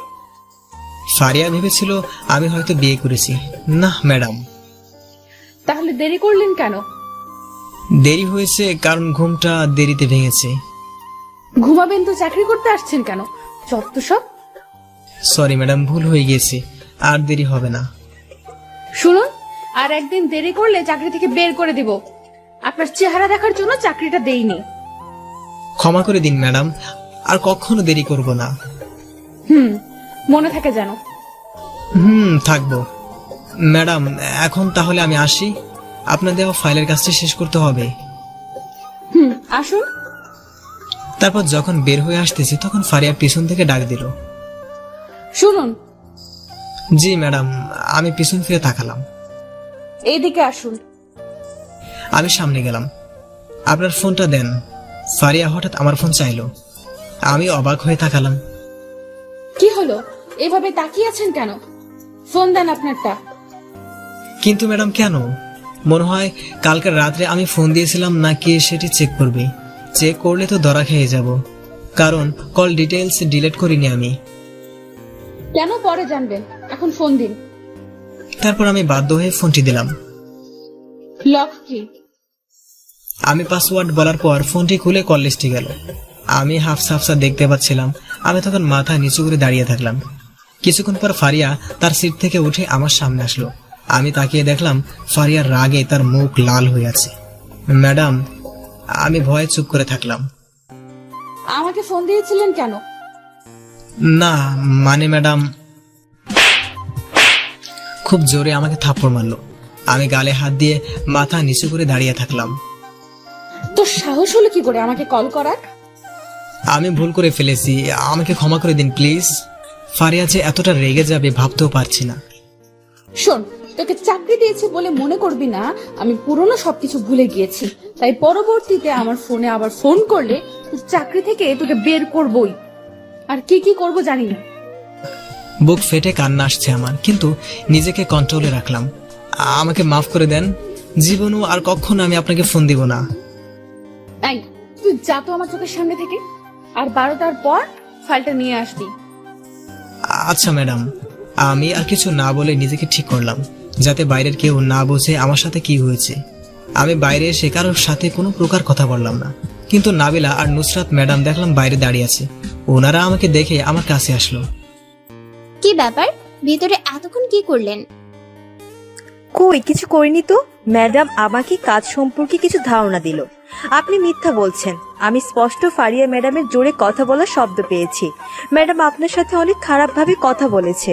ফারিয়া ভেবেছিল আমি হয়তো বিয়ে করেছি। না ম্যাডাম। তাহলে দেরি করলেন কেন? দেরি হয়েছে কারণ ঘুমটা দেরিতে ভেঙেছে। ঘুমাবেন তো চাকরি করতে আসছেন কেন? যত সব। সরি ম্যাডাম, ভুল হয়ে গিয়েছে, আর দেরি হবে না। শুনুন, আর একদিন দেরি করলে চাকরি থেকে বের করে দিব। আপনার চেহারা দেখার জন্য চাকরিটা দেইনি। ক্ষমা করে দিন ম্যাডাম, আর কখনো দেরি করব না। মনে থাকে যেন। থাকবো। ম্যাডাম, এখন তাহলে আমি আসি, আপনার দেওয়া ফাইলের কাজটা শেষ করতে হবে। আসুন। তারপর যখন বের হয়ে আসতেছি তখন ফারিয়া পিছন থেকে ডাক দিল। শুনুন। জি ম্যাডাম। আমি পিছন ফিরে তাকালাম। এইদিকে আসুন। আমি সামনে গেলাম। আপনার ফোনটা দেন। ফারিয়া হঠাৎ আমার ফোন চাইলো। আমি অবাক হয়ে তাকালাম। কি হলো? এভাবে তাকিয়ে আছেন কেন? ফোন দেন আপনারটা। কিন্তু ম্যাডাম কেন? মনে হয় কালকে রাত্রে আমি ফোন দিয়েছিলাম নাকি সেটি চেক করবে। চেক করলে তো ধরা খেয়ে যাব, কারণ কল ডিটেলস ডিলিট করিনি আমি। কেন পরে জানবেন, এখন ফোন দিন। তারপর আমি বাধ্য হয়ে ফোনটি দিলাম। লক কি? আমি পাসওয়ার্ড বলার পর ফোনটি খুলে কল লিস্টে গেল। আমি হাফসা দেখতে পাচ্ছিলাম। আমি তখন মাথা নিচু করে দাঁড়িয়ে থাকলাম। কিছুক্ষণ পর ফারিয়া তার সিট থেকে উঠে আমার সামনে আসলো। আমি তাকিয়ে দেখলাম ফারিয়ার রাগে তার মুখ লাল হয়ে আছে। ম্যাডাম, আমি ভয়ে চুপ করে থাকলাম। আমাকে ফোন দিয়েছিলেন কেন? না মানে ম্যাডাম। খুব জোরে আমাকে থাপ্পড় মারলো। আমি গালে হাত দিয়ে মাথা নিচু করে দাঁড়িয়ে থাকলাম। তো সাহস হলো কি করে আমাকে কল করার? আমি ভুল করে ফেলেছি, আমাকে ক্ষমা করে দিন প্লিজ। ফারিয়া যে এতটা রেগে যাবে ভাবতেও পারছি না। শোন, তোকে চাকরি দিয়েছি বলে মনে করবি না আমি পুরনো সবকিছু ভুলে গিয়েছি। তাই পরবর্তীতে আমার ফোনে আবার ফোন করলে তোর চাকরি থেকে তোকে বের করবই। আর কি কি করব জানি না। বুক ফেটে কান্না আসছে আমার, কিন্তু নিজেকে কন্ট্রোলে রাখলাম। আমাকে মাফ করে দেন। জীবনও আর কখনো আমি আপনাকে ফোন দিব না। এই, তুই যা তো আমার চোখের সামনে থেকে। আর 12টার পর ফাইলটা নিয়ে আসবি। আচ্ছা ম্যাডাম, আমি আর কিছু না বলে নিজেকে ঠিক করলাম, যাতে বাইরের কেউ না বোঝে আমার সাথে কি হয়েছে। আমি বাইরে এসে কারোর সাথে কোনো প্রকার কথা বললাম না। কিন্তু নাবিলা আর নুসরাত ম্যাডাম দেখলাম বাইরে দাঁড়িয়ে আছে। ওনারা আমাকে দেখে আমার কাছে আসলো। কি ব্যাপার, ভিতরে এতক্ষণ কি করলেন? কই কিছু করিনি তো। ম্যাডাম আমাকে কাজ সম্পর্কে কিছু ধারণা দিল। আপনি মিথ্যা বলছেন। আমি স্পষ্ট ফারিয়া ম্যাডামের জোরে কথা বলার শব্দ পেয়েছি। ম্যাডাম আপনার সাথে অনেক খারাপভাবে কথা বলেছে।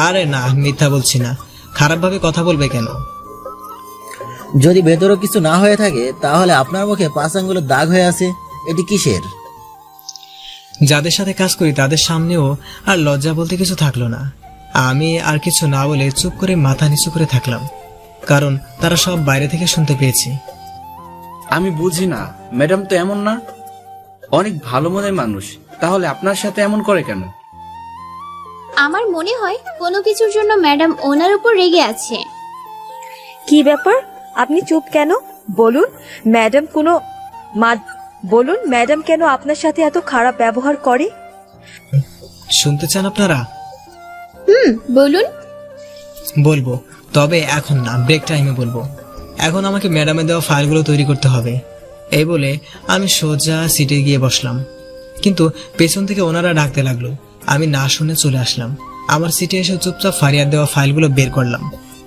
আরে না, মিথ্যা বলছি না। খারাপভাবে কথা বলবে কেন? যদি ভেতরে কিছু না হয়ে থাকে তাহলে আপনার মুখে 5 আঙ্গুলের দাগ হয়ে আছে, এটি কিসের? যাদের সাথে কাজ করি তাদের সামনেও আর লজ্জা বলতে কিছু থাকলো না। আমি আর কিছু না বলে চুপ করে মাথা নিচু করে থাকলাম, কারণ তারা সব বাইরে থেকে শুনতে পেয়েছে। আমি বুঝি না, ম্যাডাম তো এমন না, অনেক ভালো মনের মানুষ, তাহলে আপনার সাথে এমন করে কেন? আমার মনে হয় কোনো কিছুর জন্য ম্যাডাম ওনার উপর রেগে আছে। কি ব্যাপার, আপনি চুপ কেন? বলুন ম্যাডাম কেন আপনার সাথে এত খারাপ ব্যবহার করে? শুনতে চান আপনারা? বলুন। বলবো, তবে এখন না, ব্রেক টাইমে বলবো। এখন আমাকে ম্যাডামের দেওয়া ফাইলগুলো তৈরি করতে হবে। এই বলে আমি সোজা সিটে গিয়ে বসলাম, কিন্তু পেছন থেকে ওনারা ডাকতে লাগলো। আমি না শুনে চলে আসলাম। আমার সিটে এসে চুপচাপ ফারিয়ার দেওয়া ফাইলগুলো বের করলাম।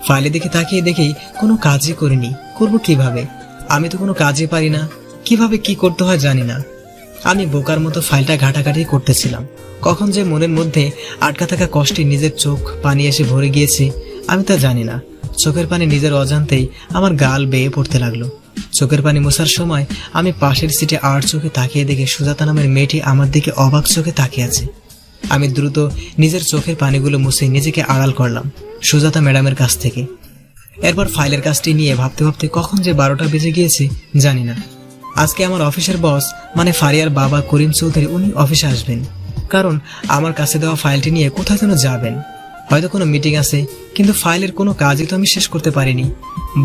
ফাইলে দিকে তাকিয়ে দেখেই কোনো কাজই করিনি। করবো কিভাবে? আমি তো কোনো কাজই পারি না, কিভাবে কি করতে হয় জানি না। আমি বোকার মতো ফাইলটা ঘাটাঘাটি করতেছিলাম। কখন যে মনের মধ্যে আটকা থাকা কষ্টে নিজের চোখ পানি এসে ভরে গিয়েছে আমি তা জানি না। চোখের পানি নিজের অজান্তেই আমার গাল বেয়ে পড়তে লাগলো। চোখের পানি মোছার সময় আমি পাশের সিটে আর চোখে তাকিয়ে দেখে সুজাতা নামের মেয়েটি আমার দিকে অবাক চোখে তাকিয়ে আছে। আমি দ্রুত নিজের চোখের পানিগুলো মুছে নিজেকে আড়াল করলাম সুজাতা ম্যাডামের কাছ থেকে। এরপর ফাইলের কাজটি নিয়ে ভাবতে ভাবতে কখন যে 12টা বেজে গিয়েছে জানি না। আজকে আমার অফিসের বস মানে ফারিয়ার বাবা করিম চৌধুরী উনি অফিসে আসবেন, কারণ আমার কাছে দেওয়া ফাইলটি নিয়ে কোথায় যেন যাবেন। হয়তো কোনো মিটিং আছে, কিন্তু ফাইলের কোনো কাজই তো আমি শেষ করতে পারিনি।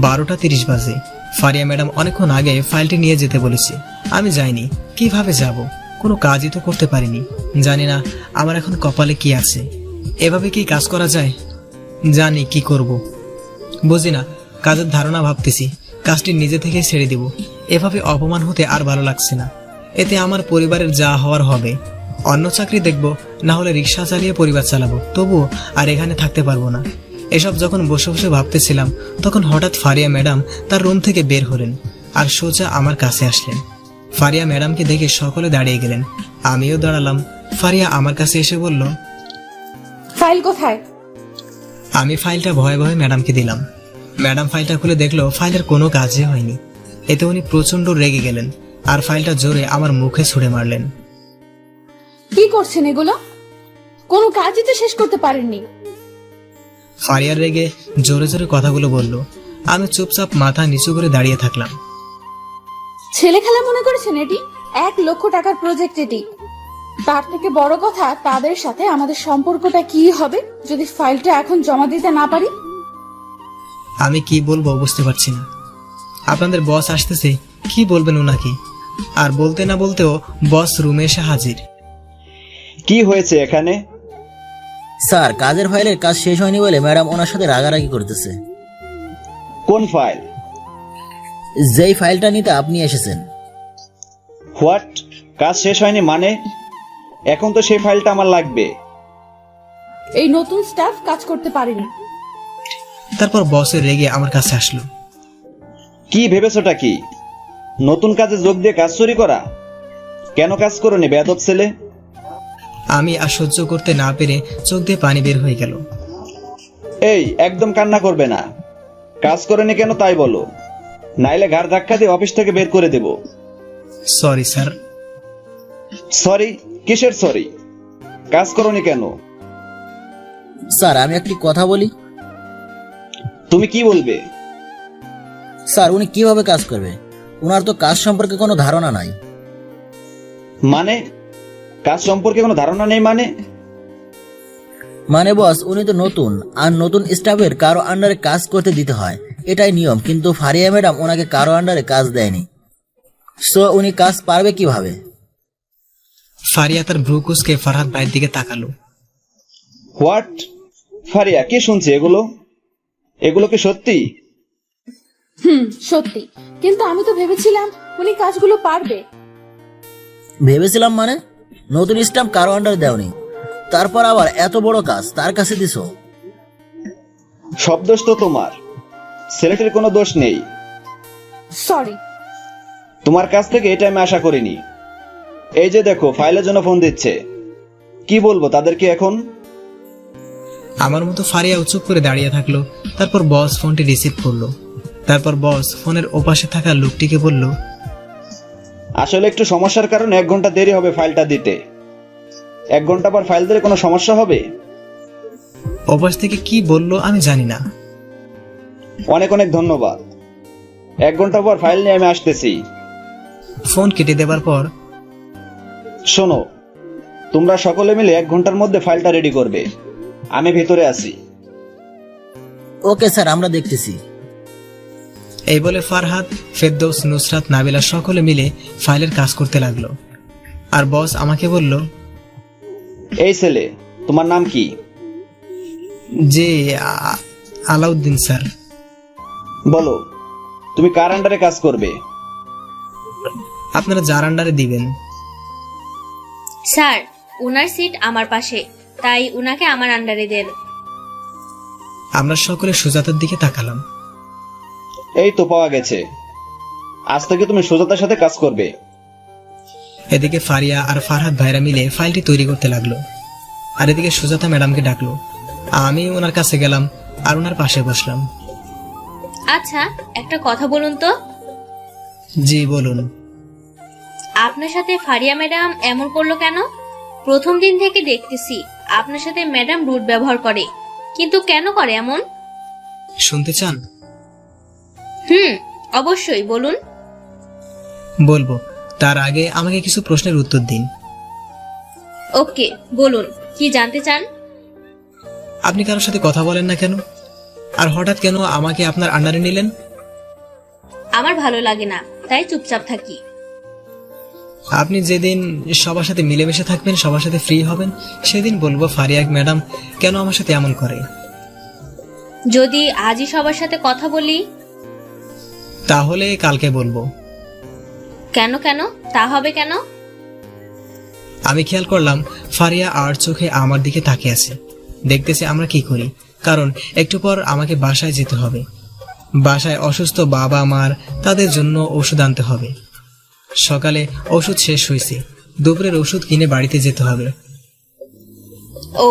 12টা 30 বাজে। ফারিয়া ম্যাডাম অনেকক্ষণ আগে ফাইলটি নিয়ে যেতে বলেছে, আমি যাইনি। কিভাবে যাব? কোনো কাজই তো করতে পারিনি। জানি না আমার এখন কপালে কি আছে। এভাবে কি কাজ করা যায়? জানি কি করব, বুঝি না। কাজের ধারণা ভাবতেছি, কাজটি নিজে থেকে ছেড়ে দিব। এভাবে অপমান হতে আর ভালো লাগছে না। এতে আমার পরিবারের যা হওয়ার হবে। অন্য চাকরি দেখব, না হলে রিক্সা চালিয়ে পরিবার চালাবো, তবুও আর এখানে থাকতে পারবো না। এসব যখন বসে বসে ভাবতেছিলাম তখন হঠাৎ ফারিয়া ম্যাডাম তার রুম থেকে বের হলেন আর সোজা আমার কাছে আসলেন। ফারিয়া ম্যাডামকে দেখে সকলে দাঁড়িয়ে গেলেন, আমিও দাঁড়ালাম। ফারিয়া আমার কাছে এসে বলল, ফাইল কোথায়? আমি ফাইলটা ভয়ে ভয়ে ম্যাডামকে দিলাম। ম্যাডাম ফাইলটা খুলে দেখলো ফাইলের কোনো কাজই হয়নি। এতে উনি প্রচন্ড রেগে গেলেন আর ফাইলটা জোরে আমার মুখে ছুঁড়ে মারলেন। কি করছেন এগুলো? কোনো কাজই তো শেষ করতে পারেননি। ফারিয়ার রেগে জোরে জোরে কথাগুলো বলল। আমি চুপচাপ মাথা নিচু করে দাঁড়িয়ে থাকলাম। ছেলে খেলা মনে করেছেন এটি? 1 লক্ষ টাকার প্রজেক্ট এটি। তার থেকে বড় কথা, তাদের সাথে আমাদের সম্পর্কটা কি হবে যদি ফাইলটা এখন জমা দিতে না পারি? আমি কি বলবো বুঝতে পারছি না। আপনাদের বস আসতেছে, কি বলবেন ওনাকে? আর বলতে না বলতেও বস রুমে এসে হাজির। কি হয়েছে এখানে? স্যার, কাজের ফাইলের কাজ শেষ হয়নি বলে ম্যাডাম ওনার সাথে রাগারাগি করতেছে। কোন ফাইল? যেই ফাইলটা নিতে আপনি এসেছেন। হোয়াট? কাজ শেষ হয়নি মানে? এখন তো সেই ফাইলটা আমার লাগবে। এই নতুন স্টাফ কাজ করতে পারেনি। তারপর বসের রেগে আমার কাছে আসলো। কি ভেবেছোটা কি? নতুন কাজে যোগ দিয়ে কাজ চুরি করা? কেন কাজ করোনি বেয়াদব ছেলে? আমি আর সহ্য করতে না পেরে চোখ দিয়ে পানি বের হয়ে গেল। এই, একদম কান্না করবে না। কাজ করেনি কেন তাই বলো, নাইলে ঘাড় ধাক্কা দিয়ে অফিস থেকে বের করে দেব। Sorry sir. সরি? কিসের সরি? কাজ করোনি কেন? স্যার, আমি একটি কথা বলি। তুমি কি বলবে? স্যার, উনি কিভাবে কাজ করবে? ওনার তো কাজ সম্পর্কে কোনো ধারণা নাই। মানে? কাজ সম্পর্কে কোনো ধারণা নেই মানে? মানে বস, উনি তো নতুন, আর নতুন স্টাফের কারো আন্ডারে কাজ করতে দিতে হয়, এটাই নিয়ম। কিন্তু ফারিয়া ম্যাডাম ওনাকে কারো আন্ডারে কাজ দেয়নি, সো উনি কাজ পারবে কিভাবে? ফারিয়া তার ভ্রু কুঁচকে ফারহাদ ভাইয়ের দিকে তাকালো। হোয়াট? ফারিয়া, কি শুনছি এগুলো? এগুলো কি সত্যি? সত্যি, কিন্তু আমি তো ভেবেছিলাম উনি কাজগুলো পারবে। ভেবেছিলাম মানে? নতুন স্টাম্প কারো আন্ডারে দেওনি, তারপর আবার এত বড় কাজ তার কাছে দিছো। সব দোষ তো তোমার, ছেলেটির কোনো দোষ নেই। সরি। তোমার কাছ থেকে এটা আমি আশা করিনি। এই যে দেখো, ফাইলের জন্য ফোন দিচ্ছে। কি বলবো তাদেরকে এখন? আমার মতো ফারিয়া চুপ করে দাঁড়িয়ে থাকলো। তারপর বস ফোনটি রিসিভ করলো। তারপর বস ফোনের ওপাশে থাকা লোকটিকে বলল, আসলে একটু সমস্যার কারণে 1 ঘন্টা দেরি হবে ফাইলটা দিতে। 1 ঘন্টা পর ফাইল দিলে কোনো সমস্যা হবে? ওপাশ থেকে কি বললো আমি জানি না। অনেক অনেক ধন্যবাদ। 1 ঘন্টা পর ফাইল নিয়ে আমি আসতেছি। ফোন কেটে দেবার পর, শোনো, তোমরা সকলে মিলে 1 ঘন্টার মধ্যে ফাইলটা রেডি করবে। আমি ভেতরে আছি। ওকে স্যার, আমরা দেখতেছি। এই বলে ফারহাদ, ফেরদৌস, নুসরাত, নাবিলা সকলে মিলে ফাইলের কাজ করতে লাগলো। আর বস আমাকে বলল, এই ছেলে, তোমার নাম কি? যে আলাউদ্দিন স্যার। বলো, তুমি কার আন্ডারে কাজ করবে? আপনারা যার আন্ডারে দিবেন। স্যার, উনার সিট আমার পাশে, তাই উনাকে আমার আন্ডারে দেন। আমরা সকলে সুজাতার দিকে তাকালাম। এই তো পাওয়া গেছে। আজ থেকে তুমি সুজাতার সাথে কাজ করবে। এদিকে ফারিয়া আর ফারহাদ ভাইরা মিলে ফাইলটি তৈরি করতে লাগলো। আর এদিকে সুজাতা ম্যাডামকে ডাকলো। আমি ওনার কাছে গেলাম আর ওনার পাশে বসলাম। আচ্ছা, একটা কথা বলুন তো। জি বলুন। আপনার সাথে ফারিয়া ম্যাডাম এমন করলো কেন? প্রথম দিন থেকে দেখতেছি আপনার সাথে ম্যাডাম রুড ব্যবহার করে, কিন্তু কেন করে এমন? শুনতে চান? অবশ্যই বলুন। বলবো, তার আগে আমাকে কিছু প্রশ্নের উত্তর দিন। ওকে, বলুন, কি জানতে চান? আপনি কারোর সাথে কথা বলেন না কেন? আর হঠাৎ কেন আমাকে আপনার আন্ডারে নিলেন? আমার ভালো লাগে না, তাই চুপচাপ থাকি। আপনি যেদিন সবার সাথে মিলেমিশে থাকবেন, সবার সাথে ফ্রি হবেন, সেদিন বলবো ফারিয়া ম্যাডাম কেন আমার সাথে এমন করে। যদি আজই সবার সাথে কথা বলি? তাহলে কালকে বলবো। কেন কেন? তা হবে কেন? আমি খেয়াল করলাম ফারিয়া আর চোখে আমার দিকে তাকিয়ে আছে, দেখতেছে আমরা কি করি। কারণ একটু পর আমাকে বাসায় যেতে হবে। বাসায় অসুস্থ বাবা মার, তাদের জন্য ওষুধ আনতে হবে। সকালে ওষুধ শেষ হয়েছে, দুপুরের ওষুধ কিনে বাড়িতে যেতে হবে। ও,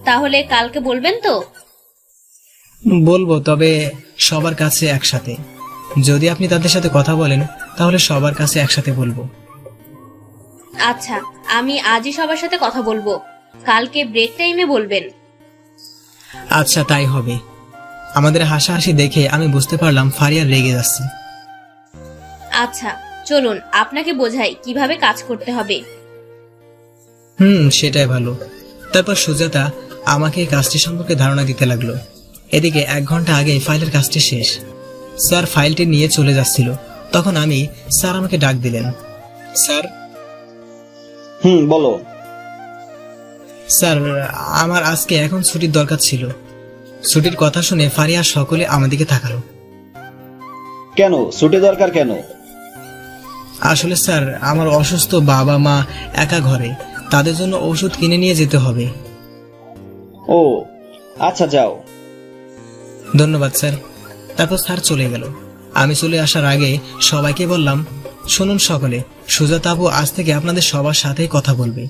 তাহলে কালকে বলবেন তো? বলবো, তবে সবার কাছে একসাথে। যদি আপনি তাদের সাথে কথা বলেন তাহলে সবার কাছে একসাথে বলবো। আচ্ছা, আমি আজই সবার সাথে কথা বলবো, কালকে ব্রেক টাইমে বলবেন। আচ্ছা, তাই হবে। আমাদের হাসাহাসি দেখে আমি বুঝতে পারলাম ফারিয়া রেগে যাচ্ছে। আচ্ছা, চলুন আপনাকে বোঝাই কিভাবে কাজ করতে হবে। সেটাই ভালো। তারপর সুজাতা আমাকে কাজটি সম্পর্কে ধারণা দিতে লাগলো। এদিকে 1 ঘন্টা আগে ফাইলের কাজটি শেষ। স্যার ফাইলটি নিয়ে চলে যাচ্ছিল, তখন স্যার আমাকে ডাক দিলেন। স্যার। বলো। স্যার, আমার আজকে এখন ছুটির দরকার ছিল। ছুটির কথা শুনে ফারিয়া সকলে আমাদিকে তাকালো। কেন ছুটি দরকার কেন? আসলে স্যার, আমার অসুস্থ বাবা মা একা ঘরে, তাদের জন্য ওষুধ কিনে নিয়ে যেতে হবে। ও আচ্ছা, যাও। ধন্যবাদ স্যার। তারপর স্যার চলে গেল। আমি চলে আসার আগে সবাইকে বললাম, শুনুন সকলে, সুজাতা আপু আজ থেকে আপনাদের সবার সাথেই কথা বলবে।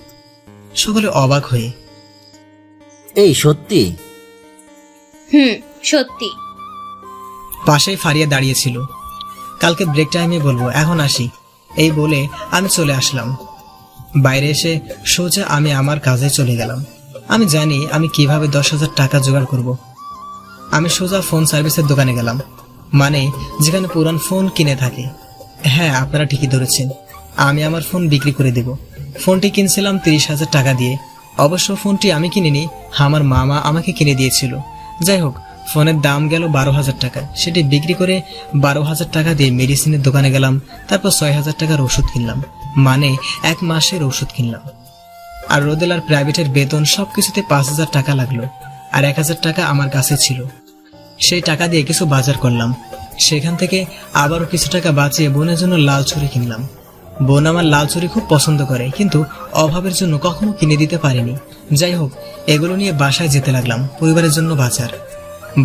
সকলে অবাক হয়ে, এই সত্যি? সত্যি। পাশেই ফারিয়া দাঁড়িয়েছিল। কালকে ব্রেক টাইমে বলবো, এখন আসি, এই বলে আমি চলে আসলাম। বাইরে এসে সোজা আমি আমার কাজে চলে গেলাম। আমি জানি আমি কিভাবে 10,000 টাকা জোগাড় করব। আমি সোজা ফোন সার্ভিসের দোকানে গেলাম, মানে যেখানে পুরান ফোন কিনে থাকে। হ্যাঁ, আপনারা ঠিকই ধরেছেন, আমি আমার ফোন বিক্রি করে দেব। ফোনটি কিনছিলাম 30,000 টাকা দিয়ে। অবশ্য ফোনটি আমি কিনিনি, আমার মামা আমাকে কিনে দিয়েছিল। যাই হোক, ফোনের দাম গেল 12,000 টাকা। সেটি বিক্রি করে 12,000 টাকা দিয়ে মেডিসিনের দোকানে গেলাম। তারপর 6,000 টাকার ওষুধ কিনলাম, মানে 1 মাসের ওষুধ কিনলাম। আর রোদেলার প্রাইভেটের বেতন সবকিছুতে 5,000 টাকা লাগলো, আর 1,000 টাকা আমার কাছে ছিল। সেই টাকা দিয়ে কিছু বাজার করলাম, সেখান থেকে আবারও কিছু টাকা বাঁচিয়ে বোনের জন্য লাল চুড়ি কিনলাম। বোন আমার লাল চুড়ি খুব পছন্দ করে, কিন্তু অভাবের জন্য কখনো কিনে দিতে পারিনি। যাই হোক, এগুলো নিয়ে বাসায় যেতে লাগলাম, পরিবারের জন্য বাজার।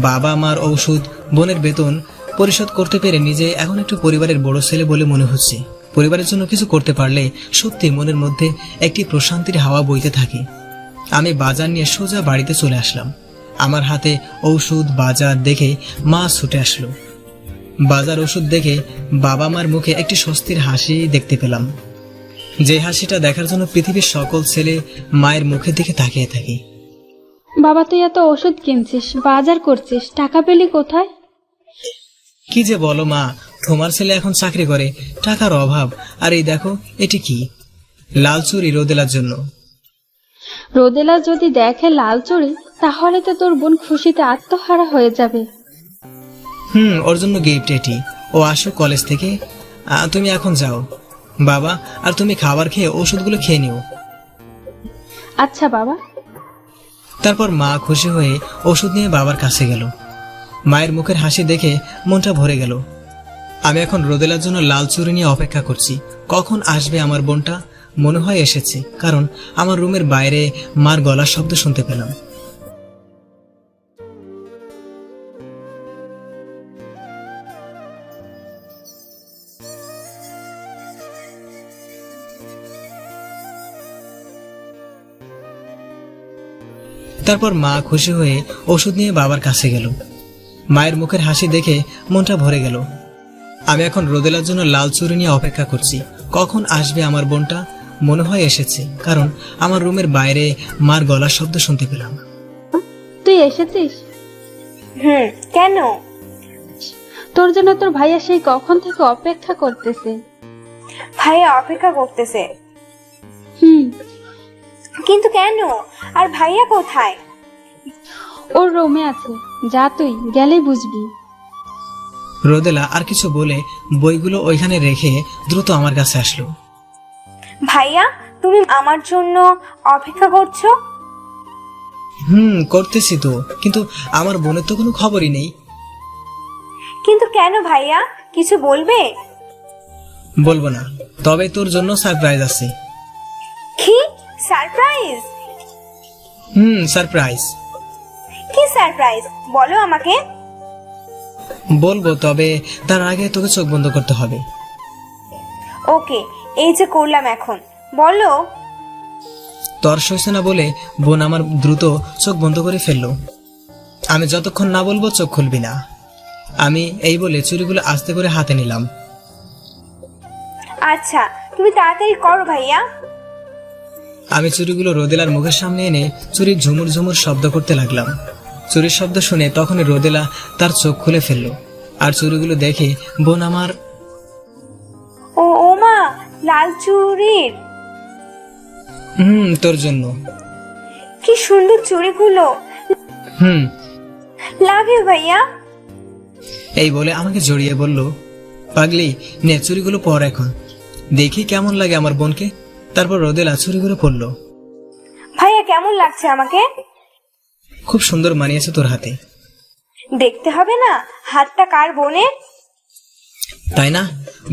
বাবা মার ঔষধ, বোনের বেতন পরিশোধ করতে পেরে নিজে এখন একটু পরিবারের বড় ছেলে বলে মনে হচ্ছে। পরিবারের জন্য কিছু করতে পারলে সত্যি মনের মধ্যে একটি প্রশান্তির হাওয়া বইতে থাকে। আমি বাজার নিয়ে সোজা বাড়িতে চলে আসলাম। আমার হাতে ঔষধ বাজার দেখে মা ছুটে আসলো। বাজার ওষুধ দেখে বাবা মার মুখে একটি স্বস্তির হাসি দেখতে পেলাম, যে হাসিটা দেখার জন্য পৃথিবীর সকল ছেলে মায়ের মুখের দিকে তাকিয়ে থাকে। বাবা তুই এত ওষুধ কিনছিস, বাজার করছিস, টাকা পেলি কোথায়? কি যে বলো মা, তোমার ছেলে এখন চাকরি করে, টাকার অভাব। আর এই দেখো, এটি কি? লাল চুড়ি রোদেলার জন্য। রোদেলা যদি দেখে লাল চুড়ি, তাহলে তো তোর বোন খুশিতে আত্মহারা হয়ে যাবে। ওর জন্য গিফট এটি। ও আসো কলেজ থেকে, তুমি এখন যাও বাবা, আর তুমি খাবার খেয়ে ওষুধগুলো খেয়ে নিও। আচ্ছা বাবা। তারপর মা খুশি হয়ে ওষুধ নিয়ে বাবার কাছে গেল। মায়ের মুখের হাসি দেখে মনটা ভরে গেল। আমি এখন রোদেলার জন্য লাল চুড়ি নিয়ে অপেক্ষা করছি, কখন আসবে আমার বোনটা। মনে হয় এসেছে, কারণ আমার রুমের বাইরে মার গলার শব্দ শুনতে পেলাম। তারপর মা খুশি হয়ে ওষুধ নিয়ে বাবার কাছে গেল। মায়ের মুখের হাসি দেখে মনটা ভরে গেল। আমি এখন রোদেলার জন্য লাল চুড়ি নিয়ে অপেক্ষা করছি, কখন আসবে আমার বোনটা। মনে হয় এসেছে, কারণ আমার রুমের বাইরে মার গলার শব্দ শুনতে পেলাম। তুই এসেছিস? কেন? তোর জন্য তোর ভাইয়া সেই কখন থেকে অপেক্ষা করতেছে। ভাইয়া অপেক্ষা করতেছে? কিন্তু কেন? আর ভাইয়া কোথায়? ওর রুমে আছে, যা তুই গেলেই বুঝবি। রোদেলা আর কিছু বলে বইগুলো ওইখানে রেখে দ্রুত আমার কাছে আসলো। ভাইয়া, তুমি আমার জন্য অপেক্ষা করছো? করতেছি তো, কিন্তু আমার বোনের তো কোনো খবরই নেই। কিন্তু কেন ভাইয়া, কিছু বলবে? বলবো না, তবে তোর জন্য সারপ্রাইজ আছে। কি সারপ্রাইজ? সারপ্রাইজ। কি সারপ্রাইজ বলো আমাকে। বলবো, তবে তার আগে তোকে চোখ বন্ধ করতে হবে। ওকে, এই যে করলাম, এখন বলো। তর সইছে না বলে বোন আমার দ্রুত চোখ বন্ধ করে ফেললো। আমি যতক্ষণ না বলবো চোখ খুলবি না। আমি এই বলে চুড়িগুলো আস্তে করে হাতে নিলাম। আচ্ছা, তুমি তাড়াতাড়ি করো ভাইয়া। আমি চুড়িগুলো রোদেলার মুখের সামনে এনে চুরির ঝুমুর ঝুমুর শব্দ করতে লাগলাম। চুরির শব্দ শুনে তখনই রোদেলা তার চোখ খুলে ফেললো, আর চুড়িগুলো দেখে বোন আমার। ও মা, লাল চুড়ির। তোর জন্য। কি সুন্দর চুড়িগুলো। লাভ ইউ ভাইয়া। এই বলে আমাকে জড়িয়ে বলল, পাগলি নে চুড়িগুলো পর, এখন দেখি কেমন লাগে আমার বোনকে। তারপর রোদেলা চুড়িগুলো পরলো। ভাইয়া কেমন লাগছে আমাকে? খুব সুন্দর মানিয়েছে তোর হাতে। দেখতে হবে না হাতটা কার বোনের? তাই না?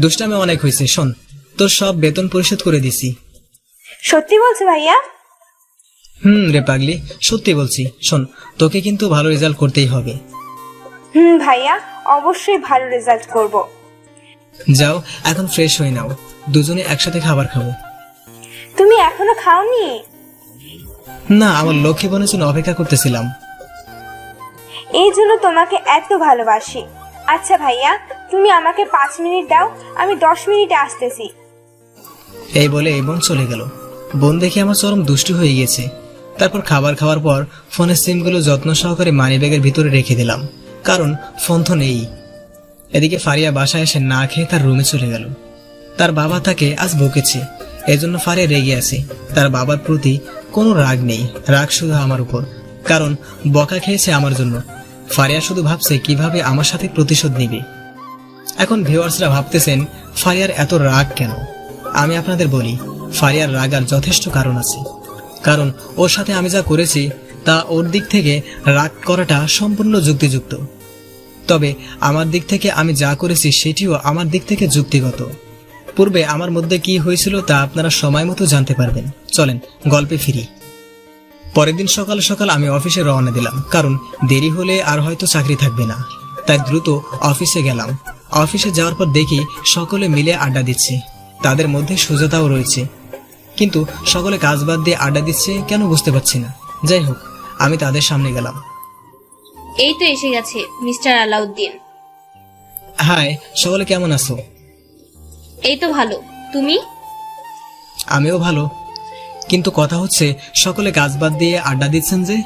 দুষ্টামি অনেক হয়েছে। শোন, তোর সব বেতন পরিশোধ করে দিছি। সত্যি বলছো ভাইয়া? রে পাগলি, সত্যি বলছি। শোন, তোকে কিন্তু ভালো রেজাল্ট করতেই হবে। ভাইয়া, অবশ্যই ভালো রেজাল্ট করব। যাও এখন ফ্রেশ হয়ে নাও, দুজনে একসাথে খাবার খাবো। তুমি এখনো খাওনি? না, আমার লক্ষ্মী বোনের জন্য অপেক্ষা করতেছিলাম। এই জন্য তোমাকে এত ভালোবাসি। আচ্ছা ভাইয়া, তুমি আমাকে 5 মিনিট দাও, আমি 10 মিনিটে আসতেছি। এই বলে এই বোন চলে গেল। বোন দেখে আমার চরম দুষ্টু হয়ে গেছে। তারপর খাবার খাওয়ার পর ফোনের সিমগুলো যত্ন সহকারে মানিব্যাগের ভিতরে রেখে দিলাম, কারণ ফোন তো নেই। এদিকে ফারিয়া বাসায় এসে না খেয়ে তার রুমে চলে গেল। তার বাবা তাকে আজ বকেছে, এজন্য ফারিয়া রেগে আছে। তার বাবার প্রতি কোনো রাগ নেই, রাগ শুধু আমার উপর, কারণ বকা খেয়েছে আমার জন্য। ফারিয়া শুধু ভাবছে কিভাবে আমার সাথে প্রতিশোধ নিবে। এখন ভিউয়ার্সরা ভাবতেছেন ফারিয়ার এত রাগ কেন। আমি আপনাদের বলি, ফারিয়ার রাগার যথেষ্ট কারণ আছে। কারণ ওর সাথে আমি যা করেছি তা ওর দিক থেকে রাগ করাটা সম্পূর্ণ যুক্তিযুক্ত। তবে আমার দিক থেকে আমি যা করেছি সেটিও আমার দিক থেকে যুক্তিগত। পূর্বে আমার মধ্যে কি হয়েছিল তা আপনারা সময় মতো জানতে পারবেন। চলেন গল্পে ফিরি। পরের দিন সকাল সকাল আমি অফিসে রওনা দিলাম, কারণ দেরি হলে আর হয়তো চাকরি থাকবে না। তাই দ্রুত অফিসে গেলাম। অফিসে যাওয়ার পর দেখি সকলে মিলে আড্ডা দিচ্ছে, তাদের মধ্যে সুজাতাও রয়েছে। কিন্তু সকলে কাজ বাদ দিয়ে আড্ডা দিচ্ছে কেন বুঝতে পারছি না। যাই হোক, আমি তাদের সামনে গেলাম। এই তো এসে গেছে মিস্টার আলাউদ্দিন। হাই, সকলে কেমন আছো? এই তো ভালো, তুমি? আমিও ভালো, কিন্তু কথা হচ্ছে সকলে কাজ বাদ দিয়ে আড্ডা দিচ্ছেন যে?